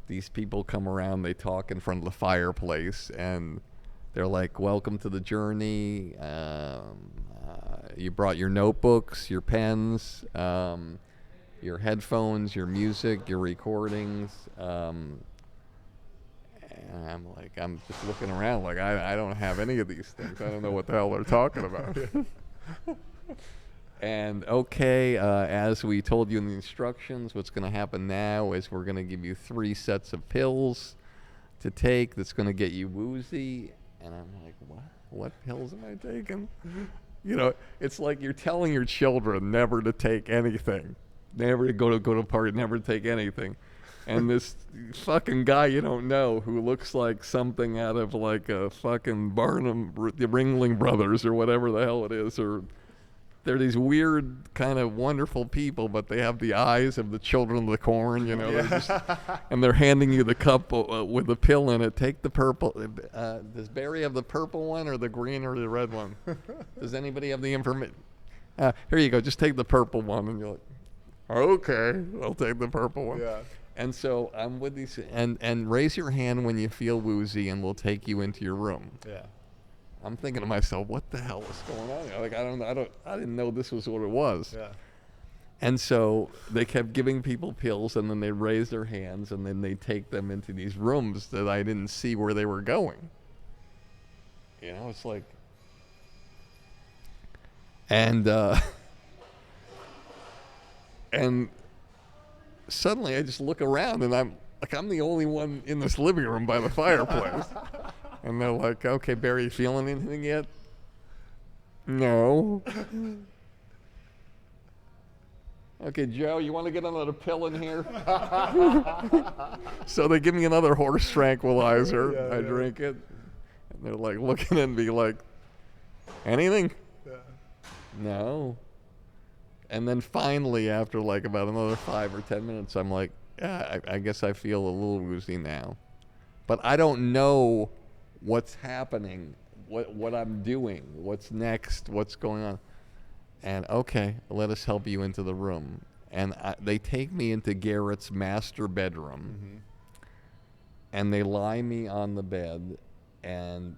these people come around, they talk in front of the fireplace, and they're like, welcome to the journey. You brought your notebooks, your pens, your headphones, your music, your recordings. And I'm just looking around like, I don't have any of these things. I don't know what the hell they're talking about. And as we told you in the instructions, what's going to happen now is we're going to give you 3 sets of pills to take that's going to get you woozy. And I'm like, what? What pills am I taking? It's like you're telling your children never to take anything, never to go to a party, never to take anything. And this fucking guy you don't know who looks like something out of like a fucking Barnum, the Ringling Brothers or whatever the hell it is, or they're these weird kind of wonderful people, but they have the eyes of the children of the corn, and they're handing you the cup with the pill in it. Take the purple. Does Barry have the purple one or the green or the red one? Does anybody have the information? Here you go. Just take the purple one. And you're like, okay, I'll take the purple one. Yeah. And so I'm with these, and raise your hand when you feel woozy, and we'll take you into your room. Yeah. I'm thinking to myself, what the hell is going on here? Like, I didn't know this was what it was. Yeah. And so they kept giving people pills, and then they'd raise their hands, and then they'd take them into these rooms that I didn't see where they were going. It's like, and suddenly I just look around, and I'm the only one in this living room by the fireplace. And they're like, okay, Barry, you feeling anything yet? No. Okay, Joe, you want to get another pill in here? So they give me another horse tranquilizer. Yeah, I drink it. And they're like looking at me like, anything? Yeah. No. And then finally, after like about another 5 or 10 minutes, I'm like, yeah, I guess I feel a little woozy now. But I don't know what's happening, what I'm doing, what's next, what's going on. And okay, let us help you into the room. And they take me into Garrett's master bedroom. Mm-hmm. And they lie me on the bed, and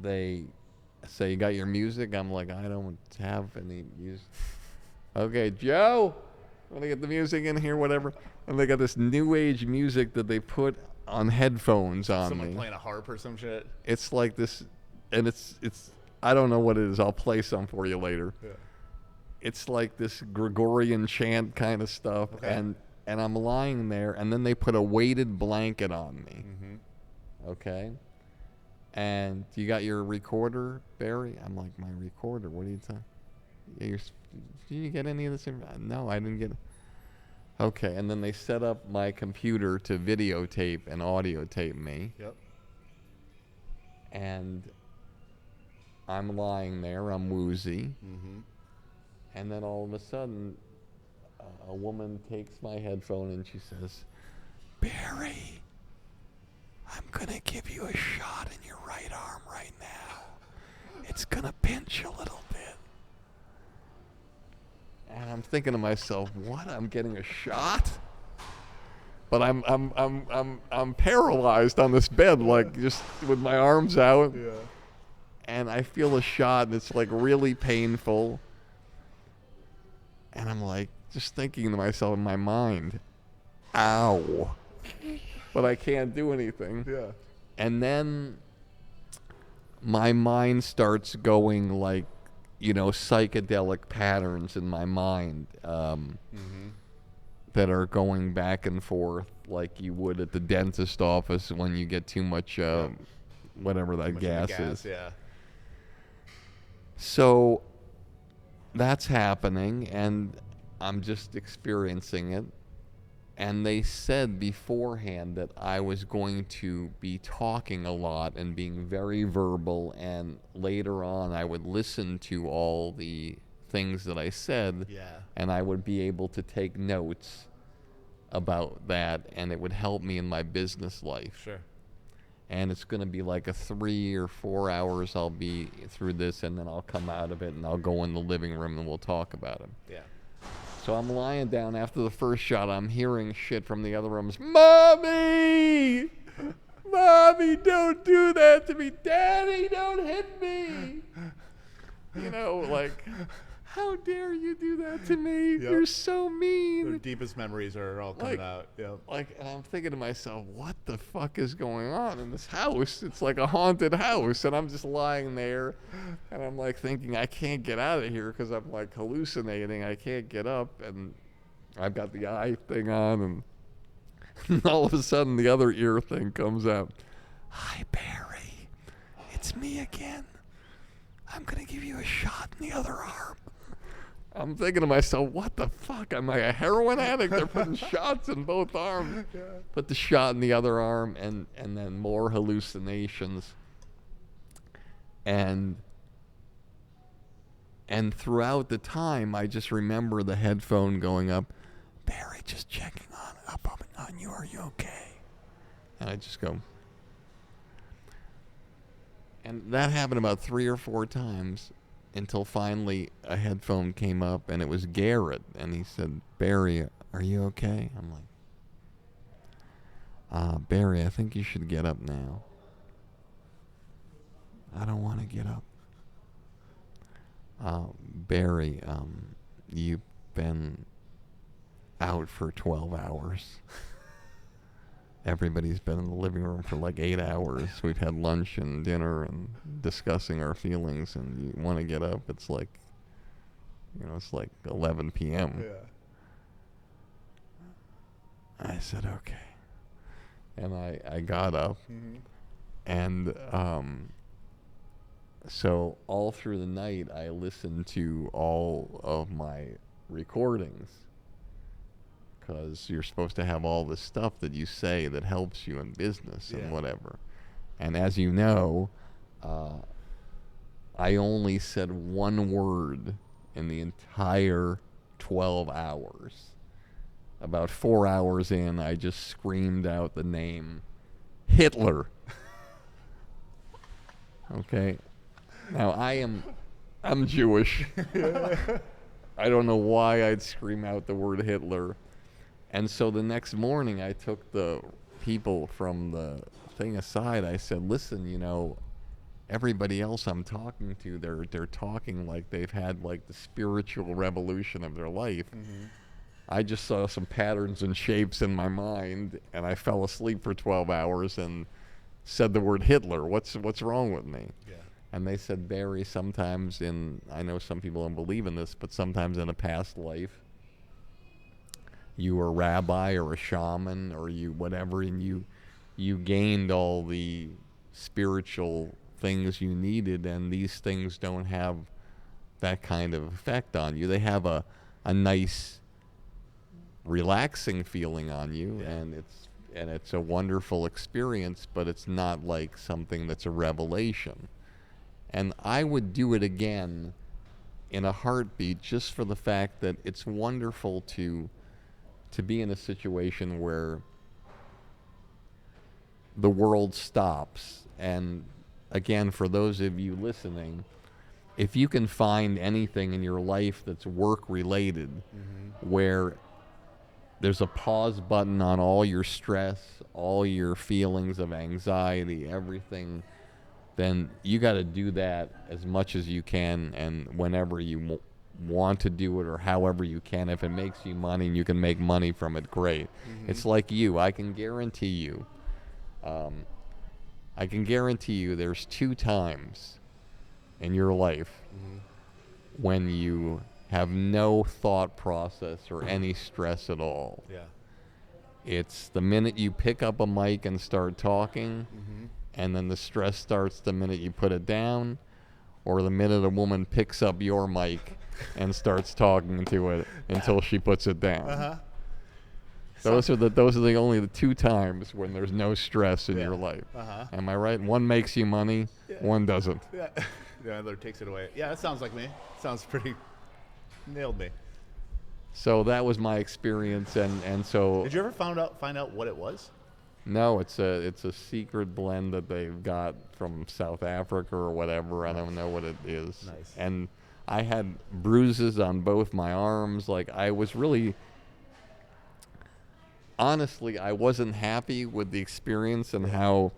they say, you got your music? I'm like, I don't have any music. Okay, Joe, want to get the music in here, whatever. And they got this new age music that they put on headphones on Someone me. Playing a harp or some shit. It's like this, and it's I don't know what it is. I'll play some for you later. Yeah. It's like this Gregorian chant kind of stuff, okay. and I'm lying there, and then they put a weighted blanket on me. Mm-hmm. Okay. And you got your recorder, Barry? I'm like, my recorder? What are you talking? Did you get any of this? No, I didn't get it. Okay, and then they set up my computer to videotape and audio tape me. Yep. And I'm lying there, I'm woozy. Mm-hmm. And then all of a sudden, a woman takes my headphone and she says, Barry, I'm going to give you a shot in your right arm right now. It's going to pinch a little bit. And I'm thinking to myself, what? I'm getting a shot? But I'm paralyzed on this bed, like just with my arms out. Yeah. And I feel a shot, and it's like really painful. And I'm like just thinking to myself in my mind, ow. But I can't do anything. Yeah. And then my mind starts going like, psychedelic patterns in my mind that are going back and forth like you would at the dentist office when you get too much, whatever that gas is. Yeah. So that's happening, and I'm just experiencing it. And they said beforehand that I was going to be talking a lot and being very verbal, and later on I would listen to all the things that I said, and I would be able to take notes about that, and it would help me in my business life. Sure. And it's going to be like a 3 or 4 hours I'll be through this, and then I'll come out of it, and I'll go in the living room, and we'll talk about it. Yeah. So I'm lying down after the first shot. I'm hearing shit from the other rooms. Mommy! Mommy, don't do that to me. Daddy, don't hit me. You know, like, how dare you do that to me? Yep. You're so mean. Their deepest memories are all coming out. Yep. Like, and I'm thinking to myself, what the fuck is going on in this house? It's like a haunted house, and I'm just lying there, and I'm like thinking, I can't get out of here because I'm like hallucinating. I can't get up, and I've got the eye thing on, and all of a sudden the other ear thing comes out. Hi, Barry. It's me again. I'm going to give you a shot in the other arm. I'm thinking to myself, what the fuck? Am I a heroin addict? They're putting shots in both arms. Yeah. Put the shot in the other arm, and then more hallucinations. And throughout the time, I just remember the headphone going up. Barry, just checking up on you. Are you okay? And I just go. And that happened about 3 or 4 times. Until finally a headphone came up, and it was Garrett, and he said, Barry, are you okay? I'm like, Barry, I think you should get up now. I don't want to get up. Barry, you've been out for 12 hours. Everybody's been in the living room for like 8 hours. We've had lunch and dinner and discussing our feelings, and you want to get up. It's like, it's like 11 p.m. Yeah. I said, okay. And I got up. Mm-hmm. And so all through the night, I listened to all of my recordings. Because you're supposed to have all this stuff that you say that helps you in business and whatever. And as you know, I only said one word in the entire 12 hours. About 4 hours in, I just screamed out the name Hitler. Okay? Now, I'm Jewish. I don't know why I'd scream out the word Hitler. And so the next morning, I took the people from the thing aside. I said, listen, everybody else I'm talking to, they're talking like they've had like the spiritual revolution of their life. Mm-hmm. I just saw some patterns and shapes in my mind, and I fell asleep for 12 hours and said the word Hitler. What's wrong with me? Yeah. And they said, Barry, sometimes I know some people don't believe in this, but sometimes in a past life, you were a rabbi or a shaman or you whatever, and you gained all the spiritual things you needed, and these things don't have that kind of effect on you. They have a nice relaxing feeling on you, and it's a wonderful experience, but it's not like something that's a revelation. And I would do it again in a heartbeat, just for the fact that it's wonderful to be in a situation where the world stops. And again, for those of you listening, if you can find anything in your life that's work related, mm-hmm. where there's a pause button on all your stress, all your feelings of anxiety, everything, then you got to do that as much as you can, and whenever you want to do it, or however you can. If it makes you money and you can make money from it, great. Mm-hmm. It's like I can guarantee you there's 2 times in your life mm-hmm. when you have no thought process or any stress at all. Yeah. It's the minute you pick up a mic and start talking, mm-hmm. and then the stress starts the minute you put it down, or the minute a woman picks up your mic and starts talking to it until she puts it down. Uh-huh. Those are the only the 2 times when there's no stress in your life. Uh-huh. Am I right? One makes you money, one doesn't. Yeah. The other takes it away. Yeah, that sounds like me. Sounds pretty. Nailed me. So that was my experience, and so. Did you ever find out what it was? No, it's a secret blend that they've got from South Africa or whatever. I don't know what it is. Nice. And I had bruises on both my arms. Like, I was really, honestly, I wasn't happy with the experience and how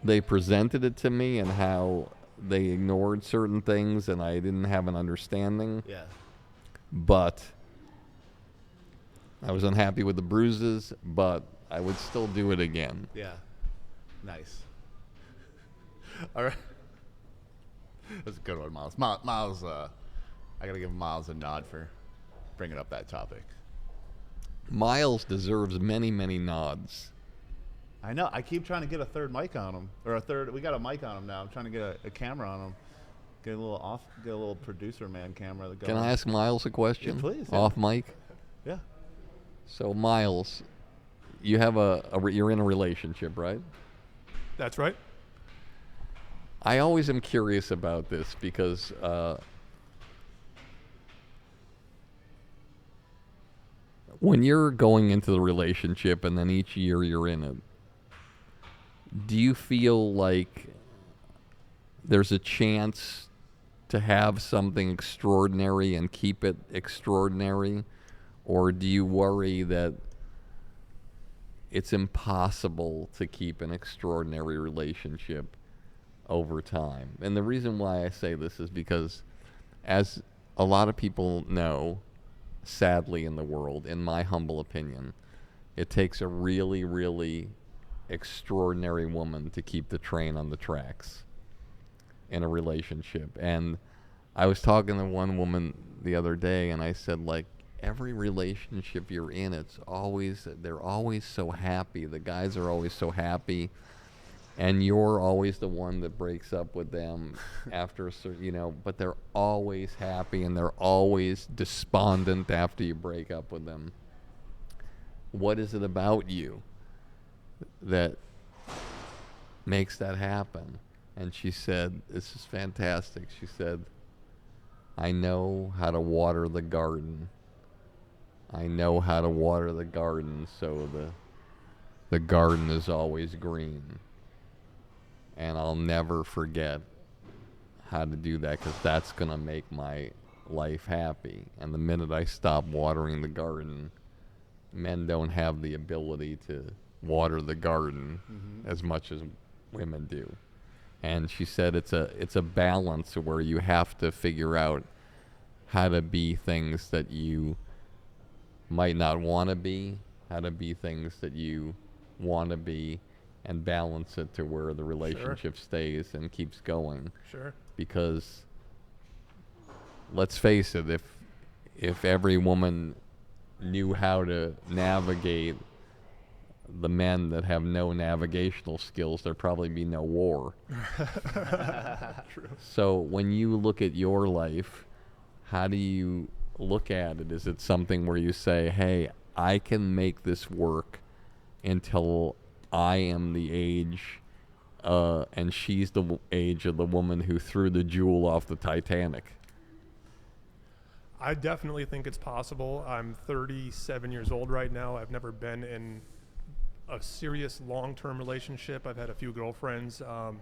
they presented it to me and how they ignored certain things and I didn't have an understanding. Yeah. But I was unhappy with the bruises, but I would still do it again. Yeah. Nice. All right. That's a good one, Miles. Miles, I got to give Miles a nod for bringing up that topic. Miles deserves many, many nods. I know. I keep trying to get a third mic on him. We got a mic on him now. I'm trying to get a camera on him. Get a little producer man camera. Can I ask Miles a question? Yeah, please. Yeah. Off mic? Yeah. So, Miles, you have you're in a relationship, right? That's right. I always am curious about this because when you're going into the relationship and then each year you're in it, do you feel like there's a chance to have something extraordinary and keep it extraordinary? Or do you worry that it's impossible to keep an extraordinary relationship over time? And the reason why I say this is because, as a lot of people know, sadly in the world, in my humble opinion, it takes a really, really extraordinary woman to keep the train on the tracks in a relationship. And I was talking to one woman the other day, and I said, like, every relationship you're in, they're always so happy. The guys are always so happy, and you're always the one that breaks up with them after a certain, but they're always happy and they're always despondent after you break up with them. What is it about you that makes that happen? And she said, this is fantastic. She said, I know how to water the garden. I know how to water the garden so the garden is always green. And I'll never forget how to do that because that's going to make my life happy. And the minute I stop watering the garden, men don't have the ability to water the garden as much as women do. And she said it's a balance where you have to figure out how to be things that you might not want to be, how to be things that you want to be, and balance it to where the relationship stays and keeps going. Sure. Because let's face it, if every woman knew how to navigate the men that have no navigational skills, there'd probably be no war. True. So when you look at your life, how do you look at it? Is it something where you say, hey, I can make this work until I am the age and she's the age of the woman who threw the jewel off the Titanic? I definitely think it's possible. I'm 37 years old right now. I've never been in a serious long-term relationship. I've had a few girlfriends. I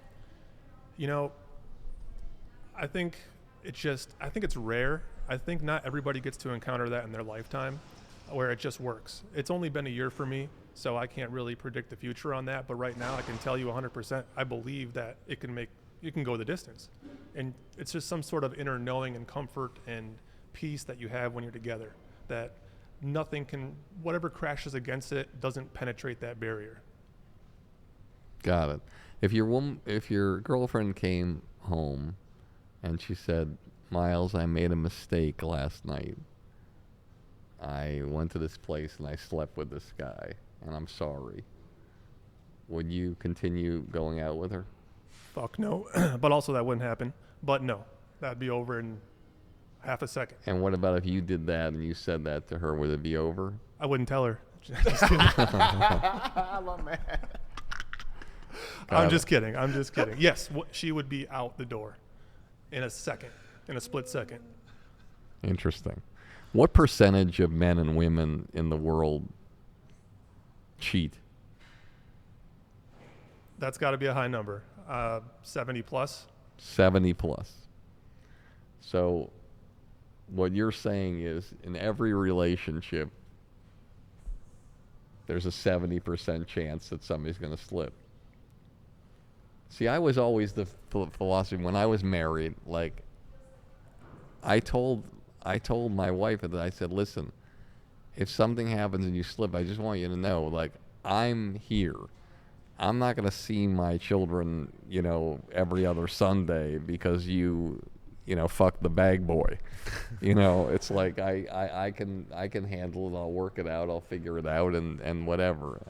think it's rare. I think not everybody gets to encounter that in their lifetime where it just works. It's only been a year for me, so I can't really predict the future on that. But right now I can tell you 100%, I believe that you can go the distance. And it's just some sort of inner knowing and comfort and peace that you have when you're together, that whatever crashes against it doesn't penetrate that barrier. Got it. If your girlfriend came home and she said, Miles, I made a mistake last night. I went to this place and I slept with this guy, and I'm sorry. Would you continue going out with her? Fuck no. But also that wouldn't happen. But no, that'd be over in half a second. And what about if you did that and you said that to her? Would it be over? I wouldn't tell her. Just kidding. I'm a man. I'm just kidding. Yes, she would be out the door in a split second. Interesting. What percentage of men and women in the world cheat? That's got to be a high number. 70 plus. 70 plus. So what you're saying is in every relationship, there's a 70% chance that somebody's going to slip. See, I was always the philosophy when I was married, like I told my wife that I said, listen, if something happens and you slip, I just want you to know, like, I'm here. I'm not going to see my children, every other Sunday because you fuck the bag boy. It's like I can handle it. I'll work it out. I'll figure it out and whatever.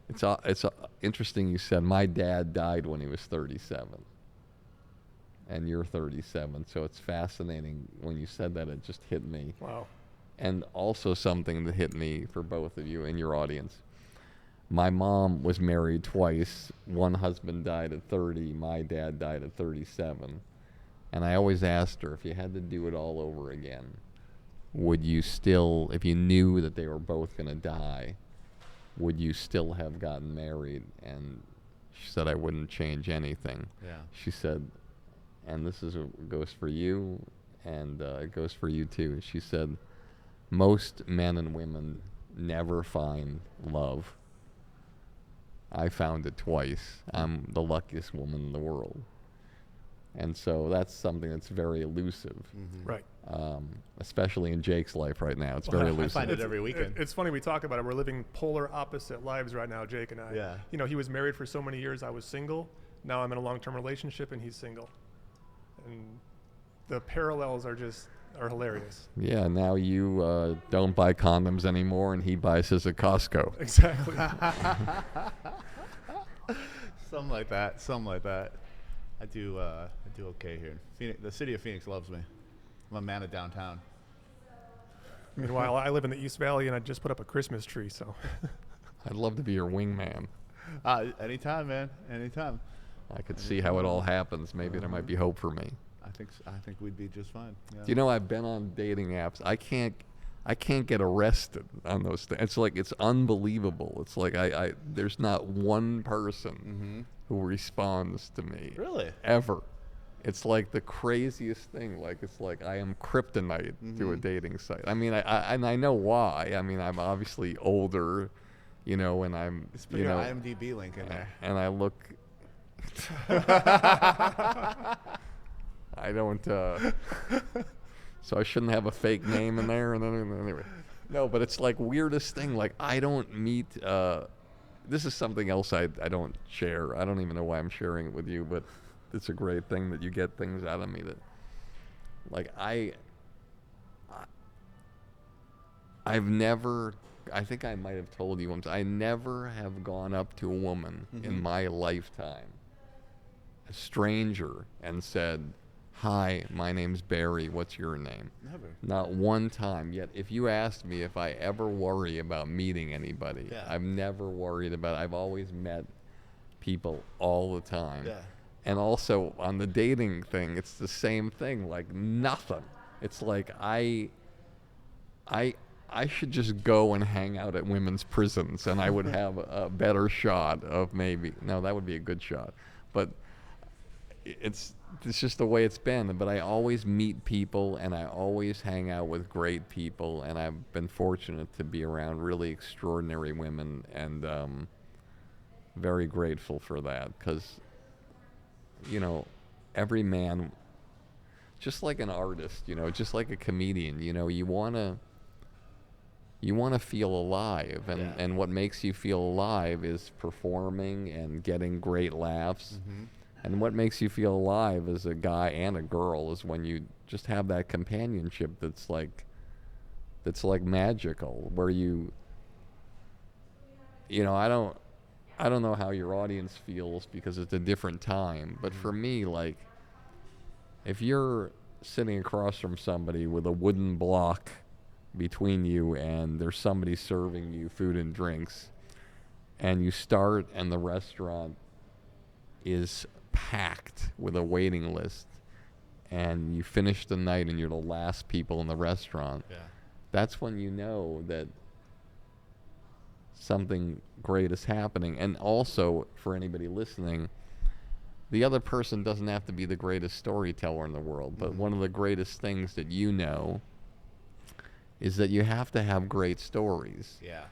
It's interesting you said my dad died when he was 37. And you're 37, so it's fascinating when you said that. It just hit me. Wow. And also something that hit me for both of you in your audience. My mom was married twice. One husband died at 30. My dad died at 37. And I always asked her, if you had to do it all over again, would you still, if you knew that they were both going to die, would you still have gotten married? And she said, I wouldn't change anything. Yeah. She said, and this goes for you, and it goes for you too. She said, most men and women never find love. I found it twice. I'm the luckiest woman in the world. And so that's something that's very elusive. Mm-hmm. Right. Especially in Jake's life right now. It's very elusive. I find it every weekend. It's funny we talk about it. We're living polar opposite lives right now, Jake and I. Yeah. He was married for so many years. I was single. Now I'm in a long-term relationship and he's single. And the parallels are hilarious. Yeah, now you don't buy condoms anymore, and he buys his at Costco. Exactly. Something like that. I do okay here. The city of Phoenix loves me. I'm a man of downtown. Meanwhile, I live in the East Valley, and I just put up a Christmas tree, so. I'd love to be your wingman. Anytime, man. Anytime. I could see how it all happens. Maybe there might be hope for me. I think we'd be just fine. Yeah. Do you know I've been on dating apps? I can't get arrested on those things. It's like it's unbelievable. It's like there's not one person who responds to me. Really? Ever. It's like the craziest thing. Like it's like I am kryptonite to a dating site. I mean, I know why. I mean, I'm obviously older, and I'm Just put your IMDb link in there. And I look. I don't. So I shouldn't have a fake name in there. And then anyway, no. But it's like weirdest thing. Like I don't meet. This is something else I don't share. I don't even know why I'm sharing it with you, but it's a great thing that you get things out of me that, like I've never. I think I might have told you once. I never have gone up to a woman in my lifetime, a stranger, and said, "Hi, my name's Barry. What's your name?" Never. Not one time. Yet, if you asked me if I ever worry about meeting anybody, I've never worried about it. I've always met people all the time. Yeah. And also on the dating thing, it's the same thing. Like nothing. It's like I should just go and hang out at women's prisons, and I would have a better shot of maybe. No, that would be a good shot, but it's just the way it's been. But I always meet people, and I always hang out with great people, and I've been fortunate to be around really extraordinary women, and very grateful for that, because every man, just like an artist, just like a comedian, you want to feel alive, and what makes you feel alive is performing and getting great laughs. And what makes you feel alive as a guy and a girl is when you just have that companionship that's like magical, where I don't know how your audience feels because it's a different time, but for me, like, if you're sitting across from somebody with a wooden block between you, and there's somebody serving you food and drinks, and you start and the restaurant is packed with a waiting list, and you finish the night and you're the last people in the restaurant, that's when you know that something great is happening. And also, for anybody listening, the other person doesn't have to be the greatest storyteller in the world, but one of the greatest things that you know is that you have to have great stories. Yeah.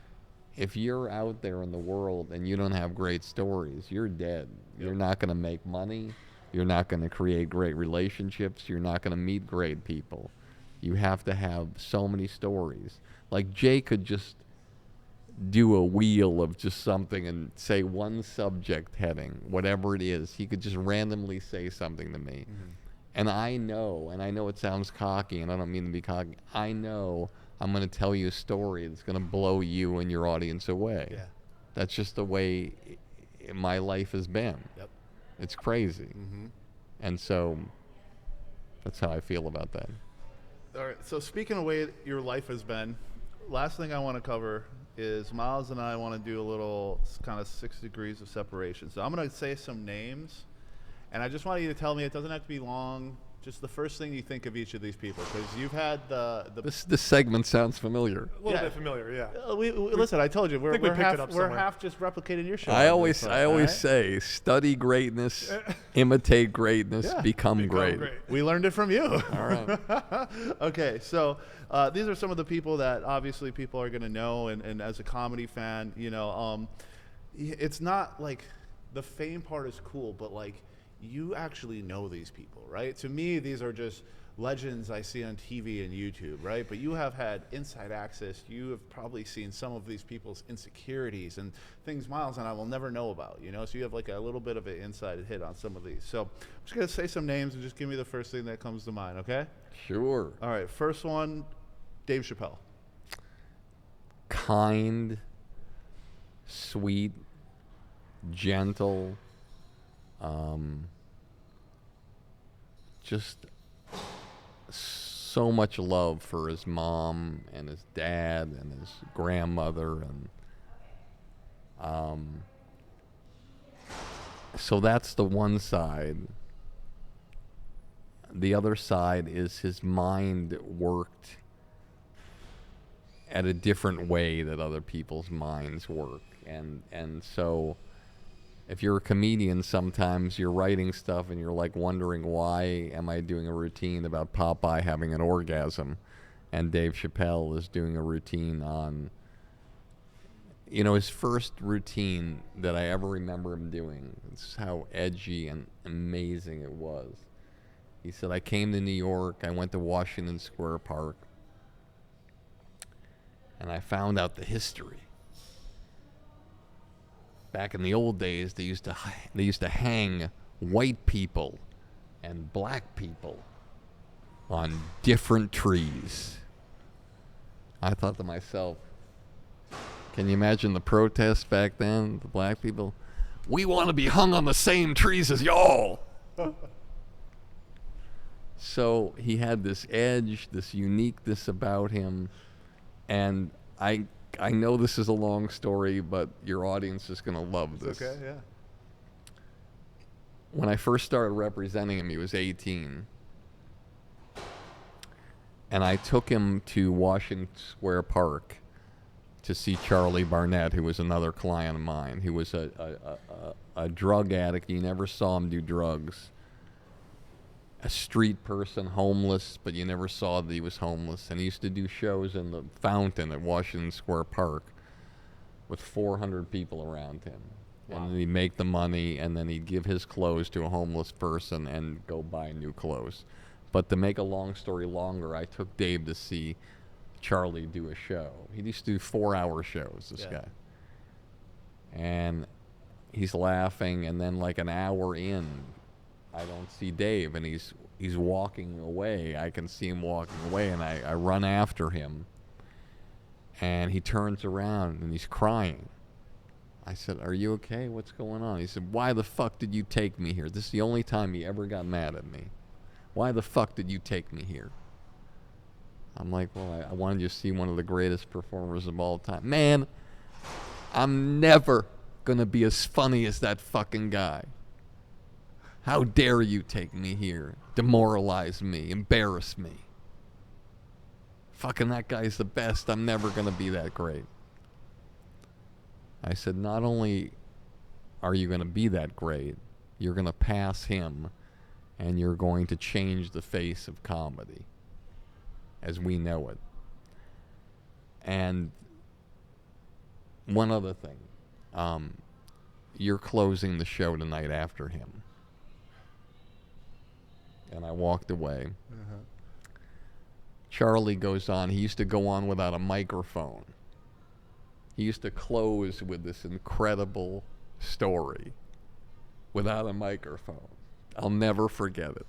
If you're out there in the world and you don't have great stories, you're dead. You're not going to make money. You're not going to create great relationships. You're not going to meet great people. You have to have so many stories. Like Jay could just do a wheel of just something and say one subject heading, whatever it is. He could just randomly say something to me. And I know it sounds cocky, and I don't mean to be cocky, I know I'm going to tell you a story that's going to blow you and your audience away. Yeah. That's just the way my life has been. Yep. It's crazy. And so that's how I feel about that. All right. So speaking of the way your life has been, last thing I want to cover is Miles and I want to do a little kind of 6 degrees of separation. So I'm going to say some names, and I just want you to tell me, it doesn't have to be long, just the first thing you think of each of these people, because you've had the This segment sounds familiar. A little bit familiar, yeah. we listen, I told you, we're picked it half, up we're somewhere. half just replicating your show. I always say, study greatness, imitate greatness, become great. We learned it from you. All right. Okay, so these are some of the people that obviously people are going to know, and as a comedy fan, you know, it's not like the fame part is cool, but like you actually know these people, right? To me, these are just legends I see on TV and YouTube, right? But you have had inside access. You have probably seen some of these people's insecurities and things Miles and I will never know about, you know? So you have like a little bit of an inside hit on some of these. So I'm just going to say some names and just give me the first thing that comes to mind, okay? Sure. All right, first one, Dave Chappelle. Kind, sweet, gentle, just so much love for his mom and his dad and his grandmother, and so that's the one side. The other side is his mind worked at a different way that other people's minds work, and so if you're a comedian, sometimes you're writing stuff and you're like wondering, why am I doing a routine about Popeye having an orgasm? And Dave Chappelle is doing a routine on, you know, his first routine that I ever remember him doing. It's how edgy and amazing it was. He said, I came to New York, I went to Washington Square Park, and I found out the history. Back in the old days, they used to hang white people and black people on different trees. I thought to myself, can you imagine the protests back then? The black people, we want to be hung on the same trees as y'all. So he had this edge, this uniqueness about him, and I know this is a long story, but your audience is going to love this. Okay, yeah. When I first started representing him, he was 18. And I took him to Washington Square Park to see Charlie Barnett, who was another client of mine. He was a drug addict. You never saw him do drugs. A street person, homeless, but you never saw that he was homeless. And he used to do shows in the fountain at Washington Square Park with 400 people around him. Wow. And then he'd make the money, and then he'd give his clothes to a homeless person and go buy new clothes. But to make a long story longer, I took Dave to see Charlie do a show. He used to do 4-hour shows, this guy. And he's laughing, and then like an hour in, I don't see Dave, and he's walking away. I can see him walking away, and I run after him. And he turns around, and he's crying. I said, are you okay? What's going on? He said, why the fuck did you take me here? This is the only time he ever got mad at me. Why the fuck did you take me here? I'm like, well, I wanted you to see one of the greatest performers of all time. Man, I'm never going to be as funny as that fucking guy. How dare you take me here, demoralize me, embarrass me. Fucking that guy's the best. I'm never going to be that great. I said, not only are you going to be that great, you're going to pass him, and you're going to change the face of comedy as we know it. And one other thing, you're closing the show tonight after him. And I walked away. Uh-huh. Charlie goes on. He used to go on without a microphone. He used to close with this incredible story without a microphone. I'll never forget it.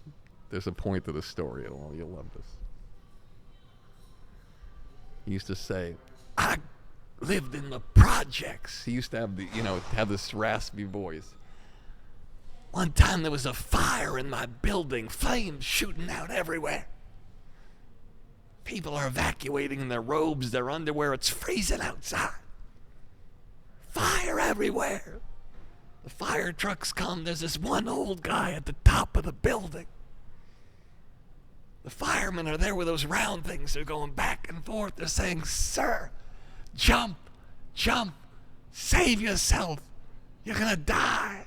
There's a point to the story. You'll love this. He used to say, I lived in the projects. He used to have have this raspy voice. One time there was a fire in my building, flames shooting out everywhere. People are evacuating in their robes, their underwear. It's freezing outside. Fire everywhere. The fire trucks come. There's this one old guy at the top of the building. The firemen are there with those round things. They're going back and forth. They're saying, sir, jump, jump, save yourself. You're going to die.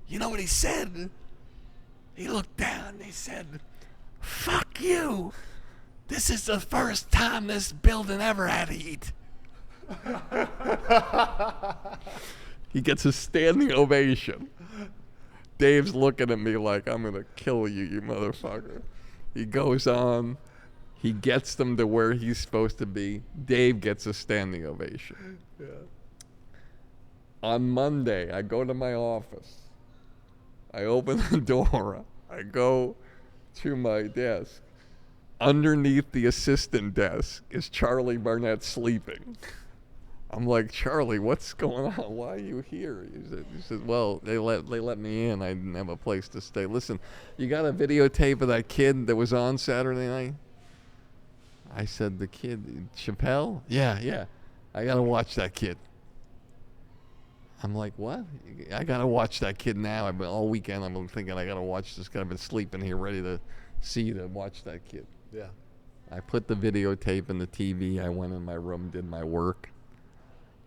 You know what he said? He looked down and he said, fuck you. This is the first time this building ever had heat. He gets a standing ovation. Dave's looking at me like, I'm going to kill you, you motherfucker. He goes on. He gets them to where he's supposed to be. Dave gets a standing ovation. Yeah. On Monday, I go to my office. I open the door. I go to my desk. Underneath the assistant desk is Charlie Barnett sleeping. I'm like, Charlie, what's going on? Why are you here? He said, well, they let me in. I didn't have a place to stay. Listen, you got a videotape of that kid that was on Saturday night? I said, the kid, Chappelle? Yeah. I got to watch that kid. I'm like, what? I got to watch that kid now. I've been all weekend. I'm thinking I got to watch this guy. I've been sleeping here ready to watch that kid. Yeah. I put the videotape in the TV. I went in my room, did my work.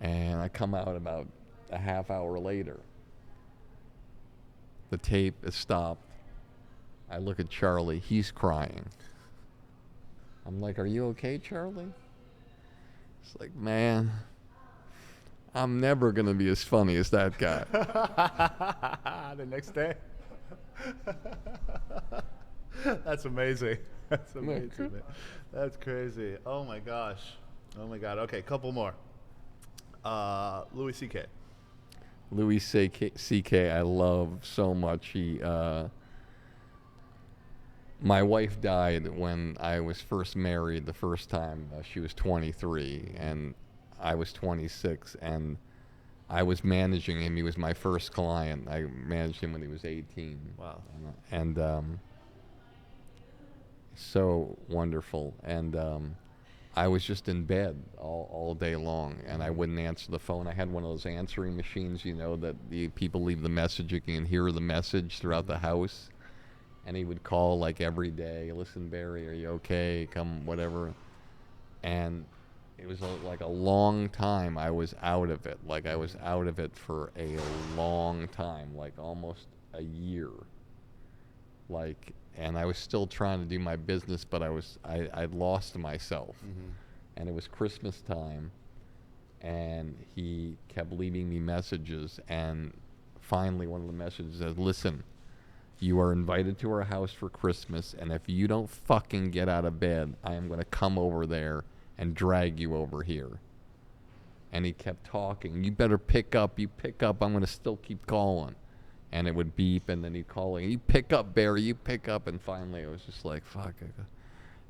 And I come out about a half hour later. The tape is stopped. I look at Charlie. He's crying. I'm like, are you okay, Charlie? It's like, man, I'm never going to be as funny as that guy. The next day? That's amazing. That's amazing, man. That's crazy. Oh, my gosh. Oh, my God. Okay, couple more. Louis C.K. Louis C.K. I love so much. My wife died when I was first married the first time. She was 23 and I was 26, and I was managing him. He was my first client. I managed him when he was 18. Wow. And so wonderful. And I was just in bed all day long, and I wouldn't answer the phone. I had one of those answering machines, that the people leave the message. You can hear the message throughout the house. And he would call like every day. Listen, Barry, are you okay? Come, whatever. And it was like a long time I was out of it. Like I was out of it for a long time, like almost a year. And I was still trying to do my business, but I'd lost myself. Mm-hmm. And it was Christmas time, and he kept leaving me messages, and finally one of the messages said, listen, you are invited to our house for Christmas, and if you don't fucking get out of bed, I am going to come over there and drag you over here. And he kept talking. You better pick up. You pick up. I'm going to still keep calling. And it would beep, and then he'd call. You pick up, Barry. You pick up. And finally, I was just like, fuck.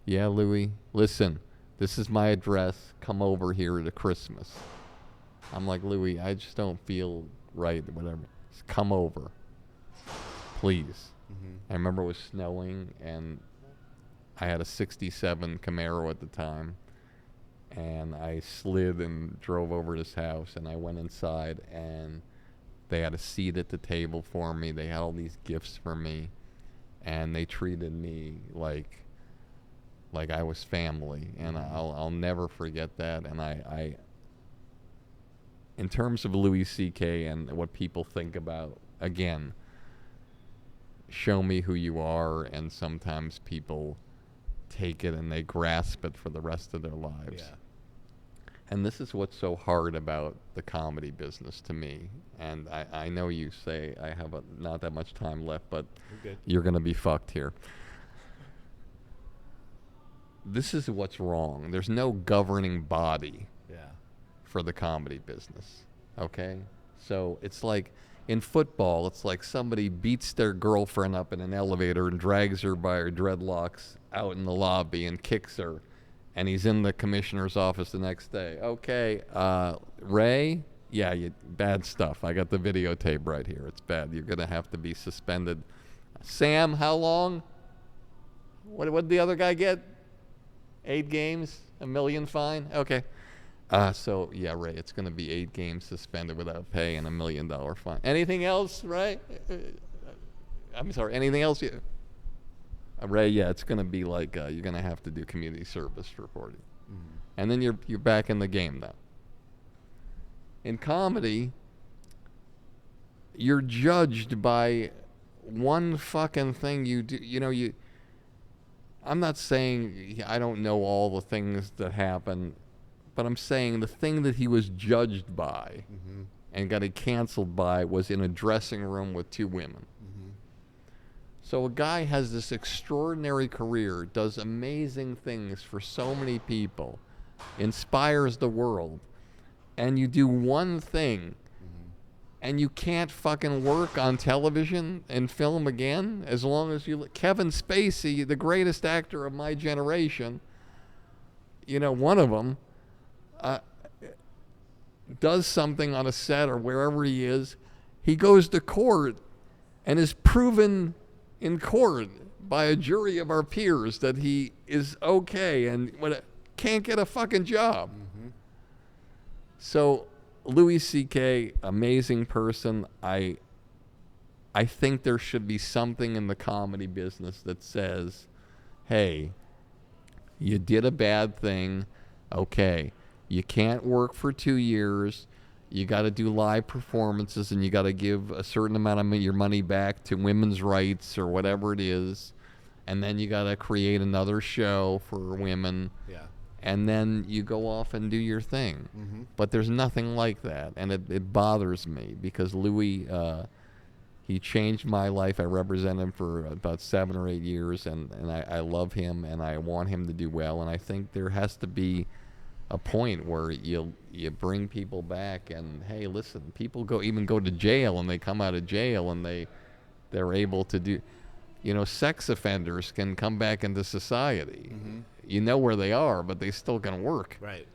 Yeah, Louie, listen, this is my address. Come over here to Christmas. I'm like, Louie, I just don't feel right, whatever. Just come over, please. Mm-hmm. I remember it was snowing, and I had a 67 Camaro at the time, and I slid and drove over to his house, and I went inside, and they had a seat at the table for me. They had all these gifts for me, and they treated me like I was family, and I'll never forget that. And I in terms of Louis C.K. and what people think about, again, show me who you are, and sometimes people take it and they grasp it for the rest of their lives. Yeah. And this is what's so hard about the comedy business to me. And I know you say I have not that much time left, but you're going to be fucked here. This is what's wrong. There's no governing body for the comedy business, okay? So it's like in football, it's like somebody beats their girlfriend up in an elevator and drags her by her dreadlocks out in the lobby and kicks her, and he's in the commissioner's office the next day. Okay, Ray, yeah, bad stuff. I got the videotape right here. It's bad. You're going to have to be suspended. Sam, how long? What did the other guy get? 8 games? $1 million fine? Okay. So, yeah, Ray, it's going to be 8 games suspended without pay and $1 million fine. Anything else, right? I'm sorry, anything else? Ray, yeah, it's going to be like you're going to have to do community service reporting. Mm-hmm. And then you're back in the game now. In comedy, you're judged by one fucking thing you do. I'm not saying I don't know all the things that happen, but I'm saying the thing that he was judged by and got it canceled by was in a dressing room with 2 women. Mm-hmm. So a guy has this extraordinary career, does amazing things for so many people, inspires the world, and you do one thing and you can't fucking work on television and film again as long as you... Kevin Spacey, the greatest actor of my generation, one of them, does something on a set or wherever he is, he goes to court and is proven in court by a jury of our peers that he is okay and can't get a fucking job. Mm-hmm. So Louis C.K., amazing person. I think there should be something in the comedy business that says, hey, you did a bad thing, okay, you can't work for 2 years, you got to do live performances, and you got to give a certain amount of your money back to women's rights or whatever it is, and then you got to create another show for women. Yeah. And then you go off and do your thing. Mm-hmm. But there's nothing like that, and it bothers me because Louis, he changed my life. I represented him for about 7 or 8 years, and I love him, and I want him to do well. And I think there has to be a point where you bring people back, and hey, listen, people go to jail, and they come out of jail, and they're able to do. Sex offenders can come back into society. Mm-hmm. You know where they are, but they still can work. Right.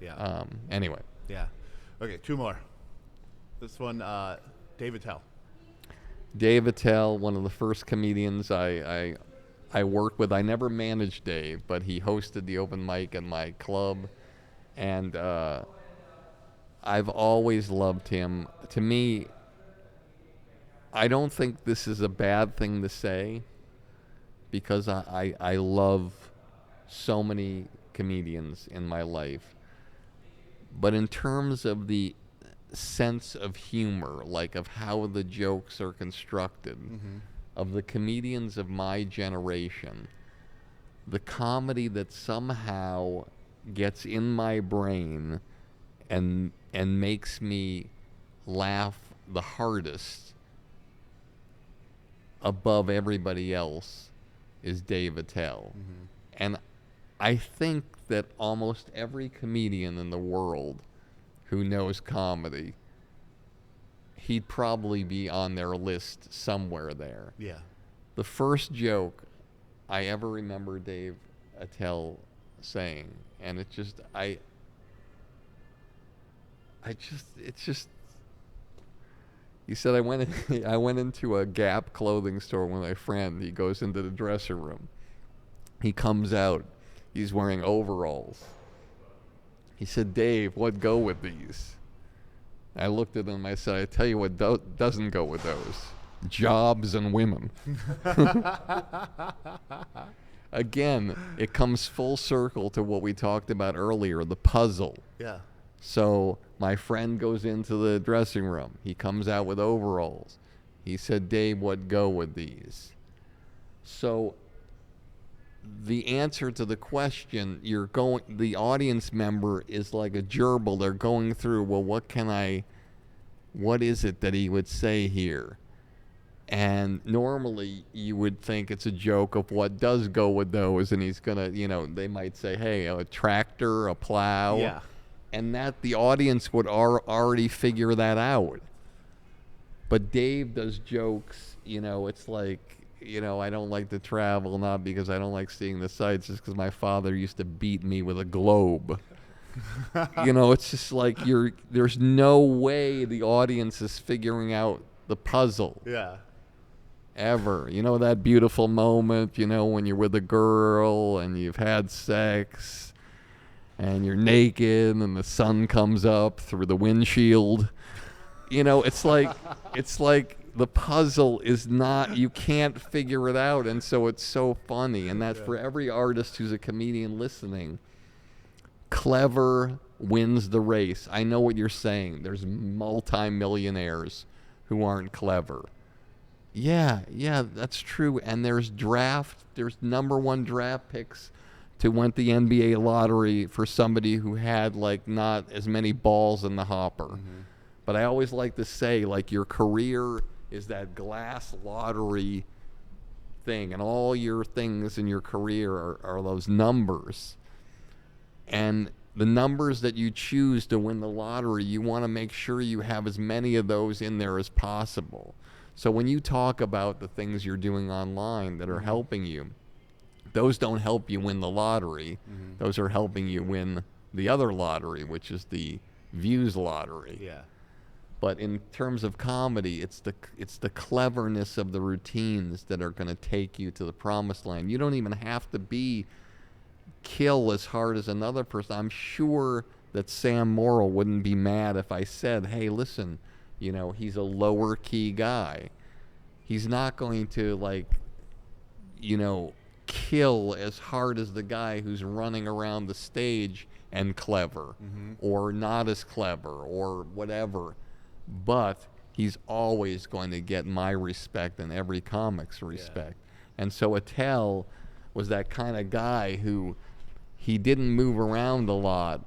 Yeah. Anyway. Yeah. Okay, 2 more. This one, Dave Attell. Dave Attell, one of the first comedians I worked with. I never managed Dave, but he hosted the open mic in my club, and I've always loved him. To me, I don't think this is a bad thing to say because I love so many comedians in my life. But in terms of the sense of humor, like of how the jokes are constructed, of the comedians of my generation, the comedy that somehow gets in my brain and makes me laugh the hardest above everybody else is Dave Attell. Mm-hmm. And I think that almost every comedian in the world who knows comedy, he'd probably be on their list somewhere there. Yeah. The first joke I ever remember Dave Attell saying, and it's just he said, I went into a Gap clothing store with my friend. He goes into the dressing room, He comes out. He's wearing overalls. He said, Dave, what go with these? I looked at him. I said, I tell you what doesn't go with those. Jobs and women. Again, it comes full circle to what we talked about earlier, the puzzle. Yeah. So my friend goes into the dressing room. He comes out with overalls. He said, Dave, what go with these? So the answer to the question, the audience member is like a gerbil. They're going through, well, what is it that he would say here? And normally you would think it's a joke of what does go with those, and he's gonna, they might say, hey, a tractor, a plow. Yeah. And that the audience would already figure that out. But Dave does jokes, it's like, I don't like to travel, not because I don't like seeing the sights, just because my father used to beat me with a globe. It's just like there's no way the audience is figuring out the puzzle. Yeah. Ever. That beautiful moment, when you're with a girl and you've had sex and you're naked and the sun comes up through the windshield. It's like the puzzle is not, you can't figure it out, and so it's so funny. And that's for every artist who's a comedian listening. Clever wins the race. I know what you're saying. There's multi-millionaires who aren't clever. Yeah, that's true. And there's number one draft picks to win the NBA lottery for somebody who had not as many balls in the hopper. Mm-hmm. But I always like to say, your career is that glass lottery thing, and all your things in your career are those numbers. And the numbers that you choose to win the lottery, you want to make sure you have as many of those in there as possible. So when you talk about the things you're doing online that are helping you, those don't help you win the lottery. Mm-hmm. Those are helping you win the other lottery, which is the views lottery. Yeah. But in terms of comedy, it's the cleverness of the routines that are going to take you to the promised land. You don't even have to kill as hard as another person. I'm sure that Sam Morrill wouldn't be mad if I said, hey, listen, he's a lower key guy. He's not going to kill as hard as the guy who's running around the stage and clever, mm-hmm. or not as clever, or whatever. But he's always going to get my respect and every comic's respect. Yeah. And so Attell was that kind of guy who he didn't move around a lot,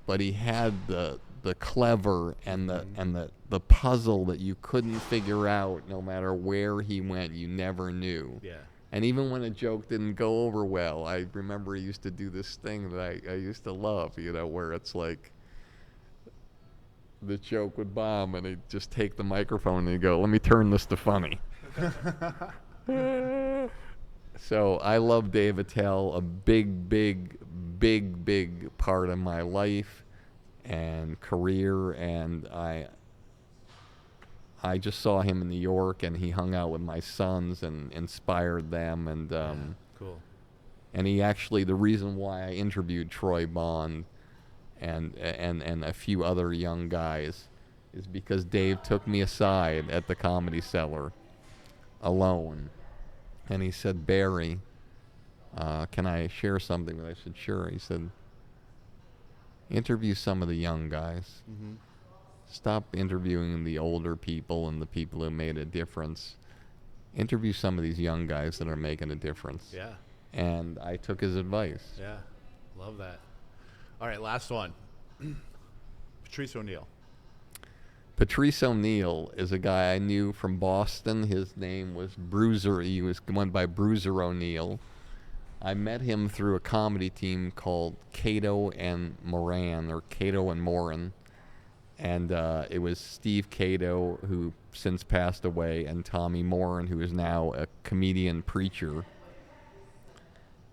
but he had the clever and the puzzle that you couldn't figure out no matter where he went. You never knew. Yeah. And even when a joke didn't go over well, I remember he used to do this thing that I used to love, where it's like the joke would bomb and he'd just take the microphone and he'd go, let me turn this to funny. So I love Dave Attell, a big part of my life and career, and I just saw him in New York, and he hung out with my sons and inspired them, and cool. And he actually, the reason why I interviewed Troy Bond and a few other young guys is because Dave took me aside at the Comedy Cellar alone, and he said, Barry, can I share something? And I said, sure. He said, interview some of the young guys. Mm-hmm. Stop interviewing the older people and the people who made a difference. Interview some of these young guys that are making a difference. Yeah. And I took his advice. Yeah. Love that. All right, last one. Patrice O'Neal. Patrice O'Neal is a guy I knew from Boston. His name was Bruiser. He went by Bruiser O'Neal. I met him through a comedy team called Cato and Moran, or Cato and Moran. And it was Steve Cato, who since passed away, and Tommy Moran, who is now a comedian preacher.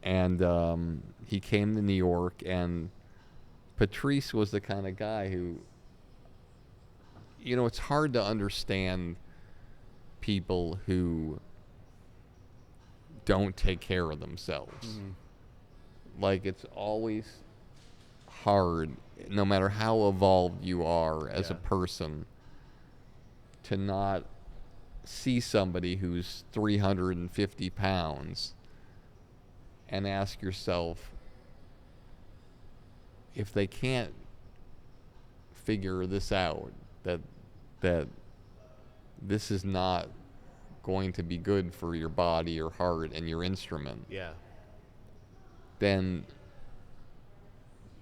And he came to New York, and Patrice was the kind of guy who, it's hard to understand people who don't take care of themselves. Like, it's always hard, no matter how evolved you are as a person, to not see somebody who's 350 pounds and ask yourself, if they can't figure this out, that this is not going to be good for your body, your heart, and your instrument, then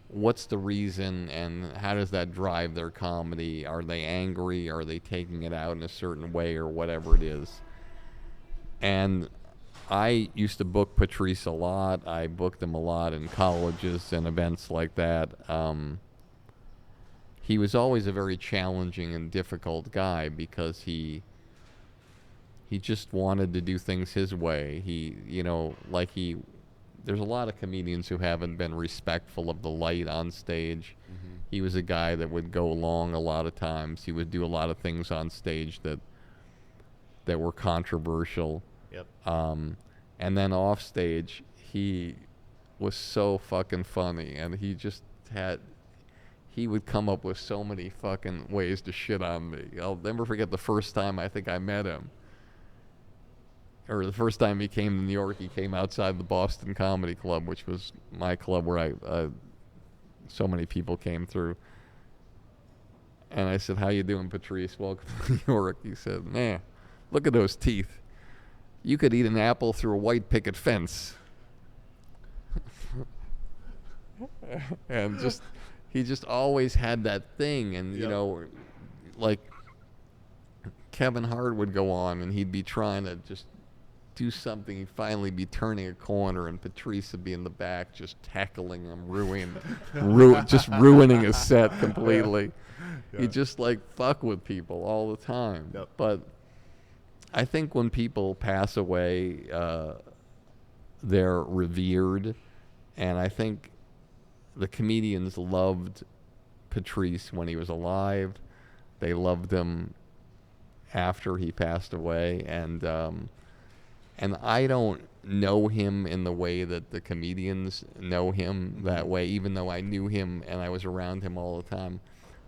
what's the reason, and how does that drive their comedy? Are they angry? Are they taking it out in a certain way, or whatever it is? And I used to book Patrice a lot. I booked him a lot in colleges and events like that. He was always a very challenging and difficult guy because he just wanted to do things his way. There's a lot of comedians who haven't been respectful of the light on stage. He was a guy that would go long a lot of times. He would do a lot of things on stage that were controversial. And then off stage, he was so fucking funny, and he would come up with so many fucking ways to shit on me. I'll never forget the first time I think I met him. Or the first time he came to New York, he came outside the Boston Comedy Club, which was my club where so many people came through. And I said, "How you doing, Patrice? Welcome to New York." He said, "Man, look at those teeth. You could eat an apple through a white picket fence." And he just always had that thing. And, you know, like Kevin Hart would go on and he'd be trying to just do something. He'd finally be turning a corner and Patrice would be in the back just tackling him, just ruining his set completely. He'd just like fuck with people all the time. But I think when people pass away, they're revered. And I think the comedians loved Patrice when he was alive. They loved him after he passed away. And I don't know him in the way that the comedians know him that way, even though I knew him and I was around him all the time.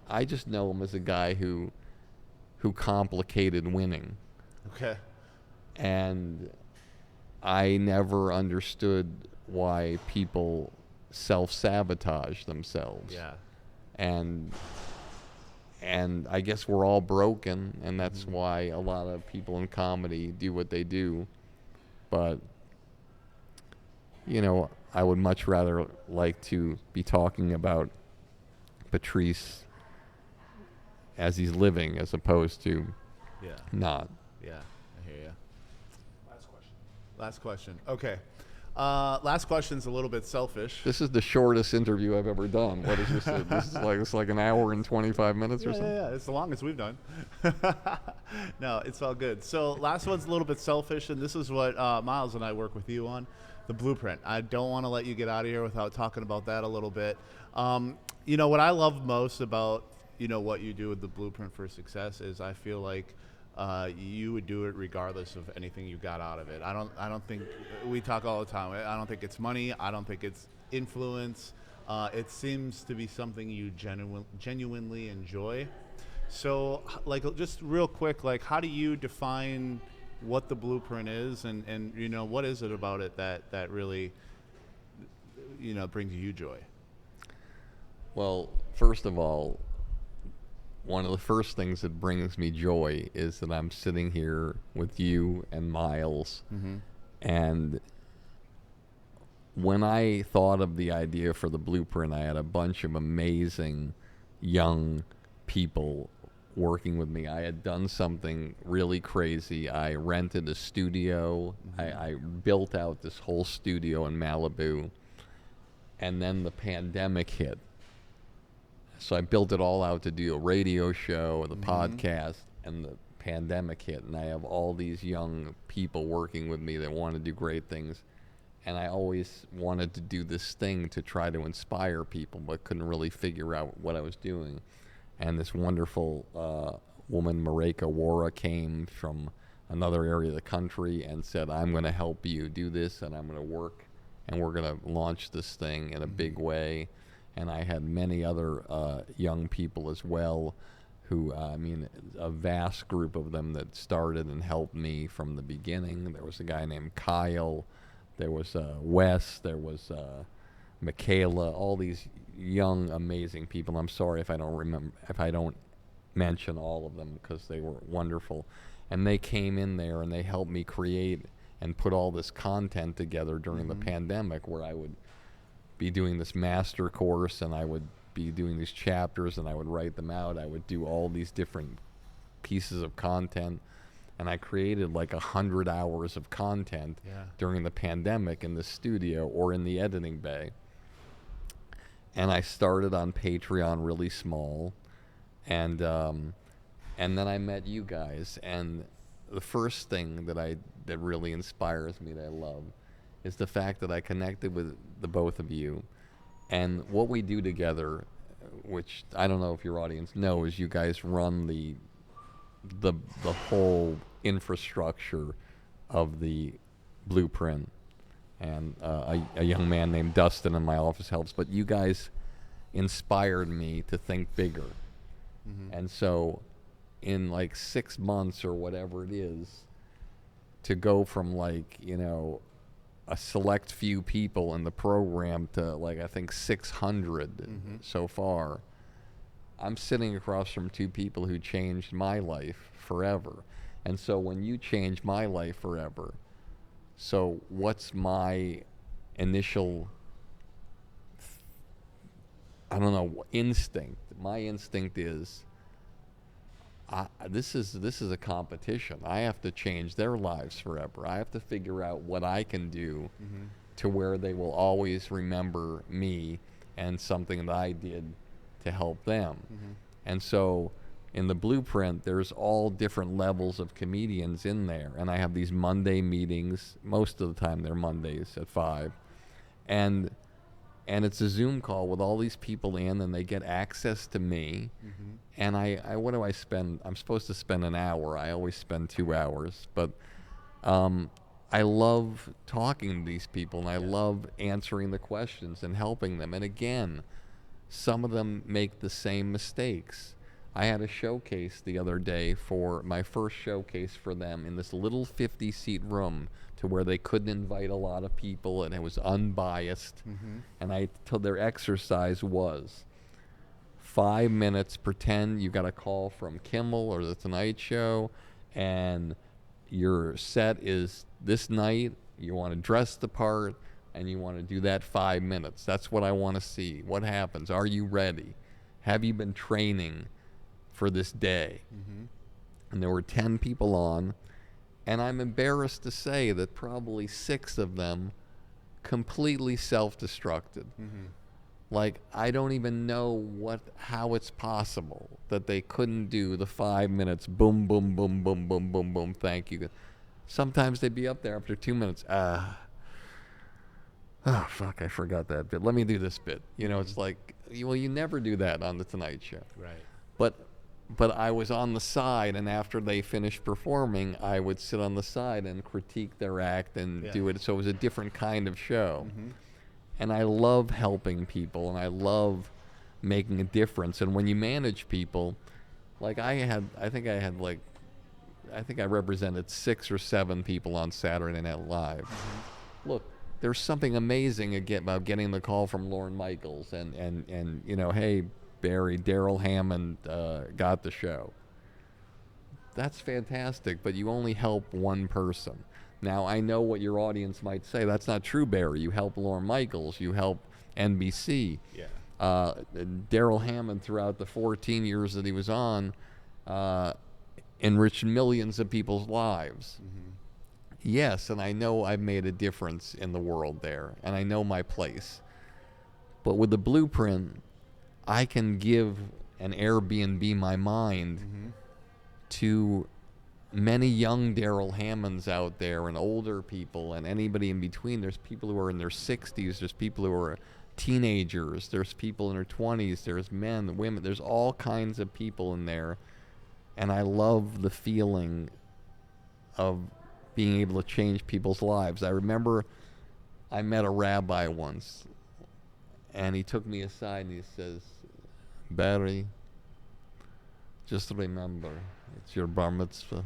I just know him as a guy who complicated winning. Okay. And I never understood why people self-sabotage themselves. And I guess we're all broken, and that's why a lot of people in comedy do what they do. But, you know, I would much rather like to be talking about Patrice as he's living as opposed to not. Yeah, I hear you. Last question. Okay. Last question's a little bit selfish. This is the shortest interview I've ever done. What is this? It's like an hour and 25 minutes or something? Yeah, it's the longest we've done. No, it's all good. So last one's a little bit selfish, and this is what Miles and I work with you on, the blueprint. I don't want to let you get out of here without talking about that a little bit. You know, what I love most about, you know, what you do with the blueprint for success is I feel like you would do it regardless of anything you got out of it. I don't think, we talk all the time, I don't think it's money, I don't think it's influence. It seems to be something you genuinely enjoy. So, like, just real quick, like, how do you define what the blueprint is, and you know, what is it about it that really, you know, brings you joy? Well, first of all, one of the first things that brings me joy is that I'm sitting here with you and Miles. And when I thought of the idea for the blueprint, I had a bunch of amazing young people working with me. I had done something really crazy. I rented a studio. I built out this whole studio in Malibu. And then the pandemic hit. So I built it all out to do a radio show, the podcast, and the pandemic hit. And I have all these young people working with me that want to do great things. And I always wanted to do this thing to try to inspire people, but couldn't really figure out what I was doing. And this wonderful woman, Mareka Wara, came from another area of the country and said, I'm going to help you do this, and I'm going to work, and we're going to launch this thing in a big way. And I had many other young people as well who, a vast group of them that started and helped me from the beginning. There was a guy named Kyle, there was Wes, there was Michaela, all these young, amazing people. I'm sorry if I don't mention all of them, because they were wonderful. And they came in there and they helped me create and put all this content together during the pandemic, where I would be doing this master course, and I would be doing these chapters, and I would write them out. I would do all these different pieces of content, and I created like 100 hours of content during the pandemic in the studio or in the editing bay. And I started on Patreon really small, and then I met you guys, and the first thing that really inspires me, that I love, is the fact that I connected with the both of you, and what we do together, which I don't know if your audience knows, you guys run the whole infrastructure of the Blueprint, and a young man named Dustin in my office helps, but you guys inspired me to think bigger. And so in like 6 months or whatever it is, to go from like, a select few people in the program to like I think 600 so far, I'm sitting across from two people who changed my life forever. And so when you change my life forever, so what's my initial instinct? My instinct is this is a competition. I have to change their lives forever. I have to figure out what I can do to where they will always remember me and something that I did to help them. And so in the Blueprint, there's all different levels of comedians in there. And I have these Monday meetings. Most of the time they're Mondays at 5. And it's a Zoom call with all these people in, and they get access to me. And I what do I spend? I'm supposed to spend an hour. I always spend 2 hours. But I love talking to these people, and I love answering the questions and helping them. And again, some of them make the same mistakes. I had a showcase the other day, for my first showcase for them, in this little 50-seat room, to where they couldn't invite a lot of people, and it was unbiased. And I told their exercise was 5 minutes, pretend you got a call from Kimmel or The Tonight Show, and your set is this night, you want to dress the part, and you want to do that 5 minutes. That's what I want to see. What happens? Are you ready? Have you been training for this day? And there were 10 people on, and I'm embarrassed to say that probably 6 of them completely self-destructed. Like, I don't even know how it's possible that they couldn't do the 5 minutes, boom, boom, boom, boom, boom, boom, boom, thank you. Sometimes they'd be up there after 2 minutes, oh, fuck, I forgot that bit. Let me do this bit. It's like, well, you never do that on The Tonight Show. Right. But I was on the side, and after they finished performing, I would sit on the side and critique their act and do it. So it was a different kind of show. And I love helping people, and I love making a difference. And when you manage people, like I think I represented 6 or 7 people on Saturday Night Live. Look, there's something amazing about getting the call from Lorne Michaels and hey, Barry, Daryl Hammond got the show. That's fantastic, but you only help one person. Now, I know what your audience might say. That's not true, Barry. You help Lorne Michaels. You help NBC. Daryl Hammond, throughout the 14 years that he was on, enriched millions of people's lives. Yes, and I know I've made a difference in the world there, and I know my place. But with the Blueprint, I can give an Airbnb my mind to many young Daryl Hammonds out there, and older people, and anybody in between. There's people who are in their 60s. There's people who are teenagers. There's people in their 20s. There's men, women. There's all kinds of people in there. And I love the feeling of being able to change people's lives. I remember I met a rabbi once, and he took me aside and he says, Barry, just remember, it's your bar mitzvah.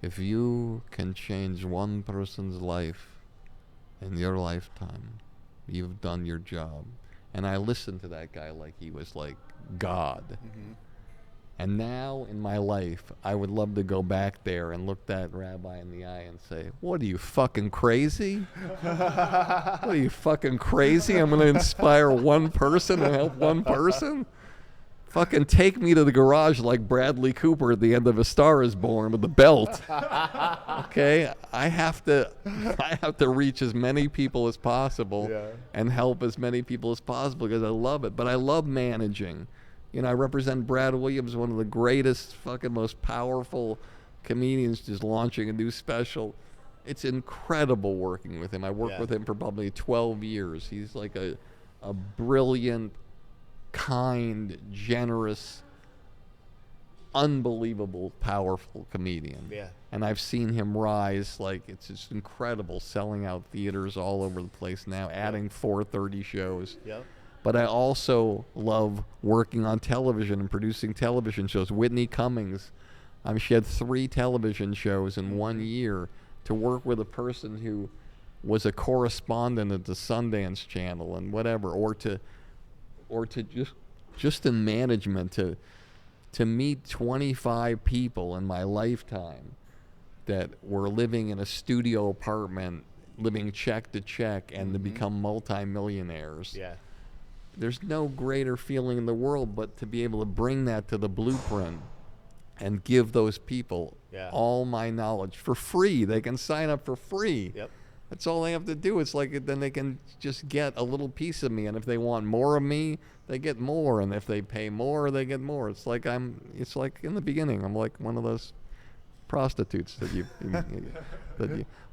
If you can change one person's life in your lifetime, you've done your job. And I listened to that guy like he was like God. Mm-hmm. And now in my life, I would love to go back there and look that rabbi in the eye and say, what are you, fucking crazy? What are you, fucking crazy? I'm going to inspire one person and help one person? Fucking take me to the garage like Bradley Cooper at the end of A Star Is Born with the belt. Okay? I have to reach as many people as possible and help as many people as possible because I love it. But I love managing. You know, I represent Brad Williams, one of the greatest, fucking most powerful comedians, just launching a new special. It's incredible working with him. I worked with him for probably 12 years. He's like a brilliant, kind, generous, unbelievable, powerful comedian. Yeah. And I've seen him rise, like, it's just incredible, selling out theaters all over the place now, adding 4:30 shows. Yep. But I also love working on television and producing television shows. Whitney Cummings, she had 3 television shows in 1 year. To work with a person who was a correspondent at the Sundance Channel and whatever, or to just in management, to meet 25 people in my lifetime that were living in a studio apartment, living check to check, and to become multimillionaires. Yeah. There's no greater feeling in the world but to be able to bring that to the Blueprint and give those people all my knowledge for free. They can sign up for free. Yep. That's all they have to do. It's like then they can just get a little piece of me, and if they want more of me, they get more, and if they pay more, they get more. It's like in the beginning, I'm like one of those prostitutes that you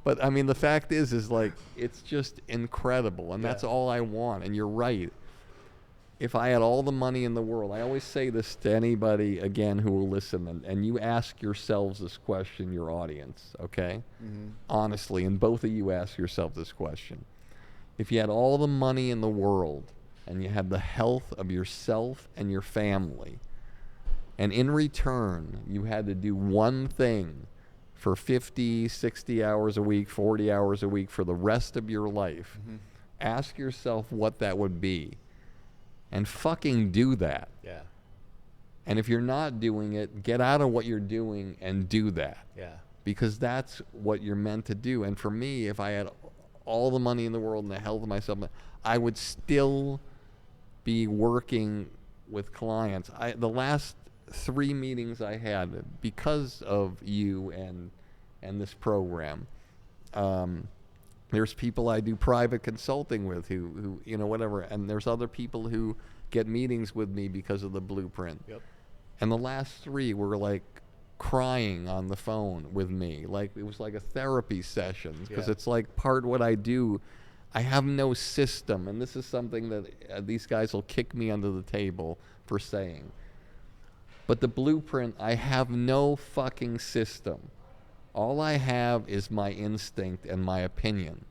but I mean the fact is like it's just incredible, and that's all I want. And you're right. If I had all the money in the world, I always say this to anybody, again, who will listen, and you ask yourselves this question, your audience, okay? Mm-hmm. Honestly, and both of you ask yourself this question. If you had all the money in the world, and you had the health of yourself and your family, and in return, you had to do one thing for 50, 60 hours a week, 40 hours a week for the rest of your life, ask yourself what that would be. And fucking do that. Yeah. And if you're not doing it, get out of what you're doing and do that. Yeah. Because that's what you're meant to do. And for me, if I had all the money in the world and the health of myself, I would still be working with clients. The last 3 meetings I had, because of you and this program, there's people I do private consulting with who you know, whatever, and there's other people who get meetings with me because of the Blueprint. Yep. And the last 3 were like crying on the phone with me. Like it was like a therapy session because it's like part what I do. I have no system, and this is something that these guys will kick me under the table for saying. But the Blueprint, I have no fucking system. All I have is my instinct and my opinion,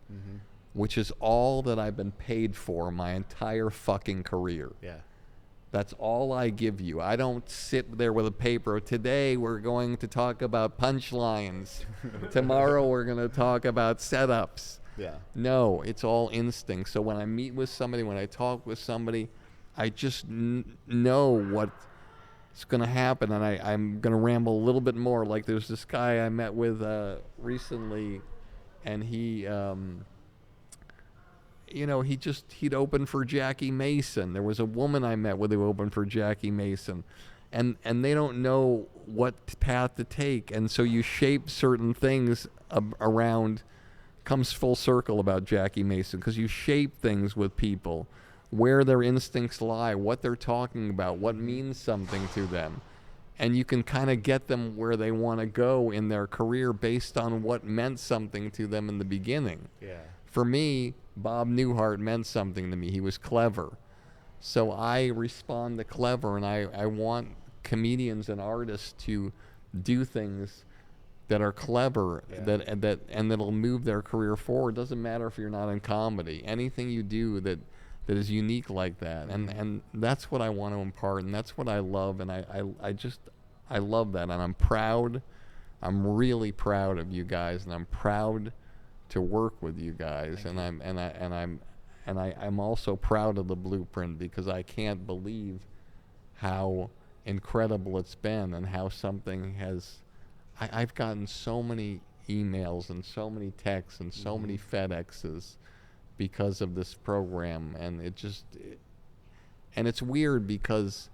which is all that I've been paid for my entire fucking career. Yeah. That's all I give you. I don't sit there with a paper. Today we're going to talk about punchlines. Tomorrow we're going to talk about setups. Yeah. No, it's all instinct. So when I meet with somebody, when I talk with somebody, I just know what it's going to happen, and I'm going to ramble a little bit more. Like there's this guy I met with recently, and he, you know, he'd opened for Jackie Mason. There was a woman I met with who opened for Jackie Mason, and they don't know what path to take, and so you shape certain things around. Comes full circle about Jackie Mason because you shape things with people. Where their instincts lie, what they're talking about, what means something to them. And you can kind of get them where they want to go in their career based on what meant something to them in the beginning. Yeah. For me, Bob Newhart meant something to me. He was clever. So I respond to clever, and I want comedians and artists to do things that are clever, that'll move their career forward. Doesn't matter if you're not in comedy. Anything you do that is unique like that, and that's what I want to impart, and that's what I love, and I love that, and I'm proud. I'm really proud of you guys, and I'm proud to work with you guys, and I'm also proud of the Blueprint, because I can't believe how incredible it's been and how something has. I've gotten so many emails and so many texts and so many FedExes because of this program, and and it's weird because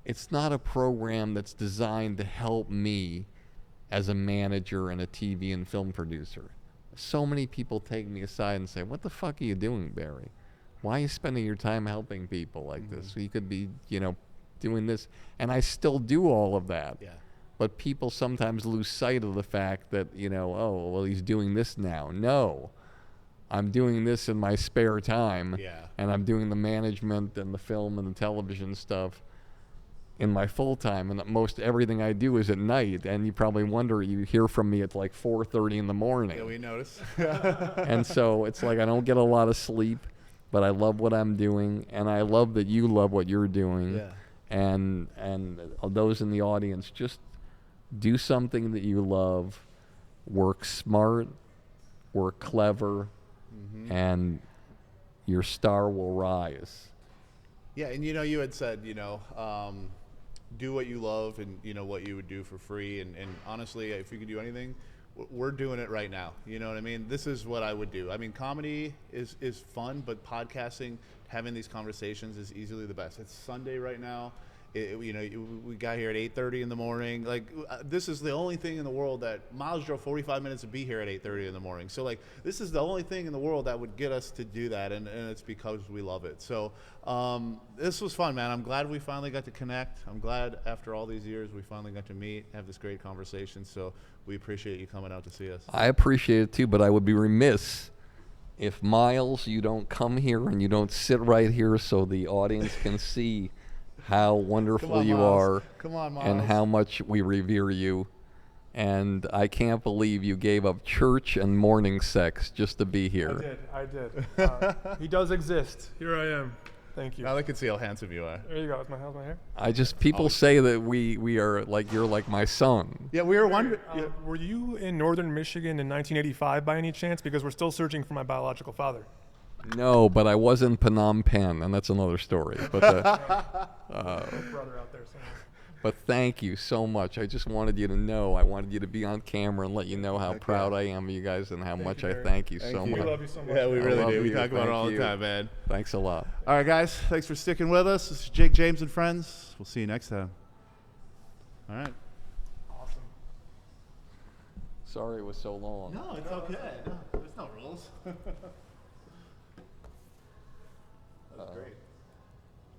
it's not a program that's designed to help me as a manager and a TV and film producer. So many people take me aside and say, "What the fuck are you doing, Barry? Why are you spending your time helping people like this? You could be, doing this." And I still do all of that. Yeah. But people sometimes lose sight of the fact that, oh, well, he's doing this now. No. I'm doing this in my spare time. Yeah. And I'm doing the management and the film and the television stuff in my full time. And most everything I do is at night. And you probably wonder, you hear from me at like 4:30 in the morning. Yeah, we noticed. And so it's like I don't get a lot of sleep, but I love what I'm doing. And I love that you love what you're doing. Yeah. And those in the audience, just do something that you love, work smart, work clever, and your star will rise. Yeah, and you had said, do what you love and what you would do for free. And honestly, if you could do anything, we're doing it right now. You know what I mean? This is what I would do. I mean, comedy is fun, but podcasting, having these conversations is easily the best. It's Sunday right now. We got here at 8:30 in the morning. Like, this is the only thing in the world that Miles drove 45 minutes to be here at 8:30 in the morning. So, like, this is the only thing in the world that would get us to do that, and it's because we love it. So, this was fun, man. I'm glad we finally got to connect. I'm glad after all these years we finally got to meet, have this great conversation. So, we appreciate you coming out to see us. I appreciate it too, but I would be remiss if, Miles, you don't come here and you don't sit right here so the audience can see how wonderful you Miles. are. Come on, Miles. And how much we revere you. And I can't believe you gave up church and morning sex just to be here. I did. He does exist. Here I am. Thank you. Now they can see how handsome you are. There you go. How's my hair? People say that we are like, you're like my son. Yeah, we were wondering. Were you in northern Michigan in 1985 by any chance? Because we're still searching for my biological father. No, but I was in Phnom Penh, and that's another story. But brother out there somewhere. But thank you so much. I just wanted you to know. I wanted you to be on camera and let you know how proud I am of you guys and how much I thank you so much. We love you so much. Yeah, we really do. We you. talk about it all Thank the you. time, man. Thanks a lot. All right, guys. Thanks for sticking with us. This is Jake, James, and friends. We'll see you next time. All right. Awesome. Sorry it was so long. No, it's okay. No, there's no rules.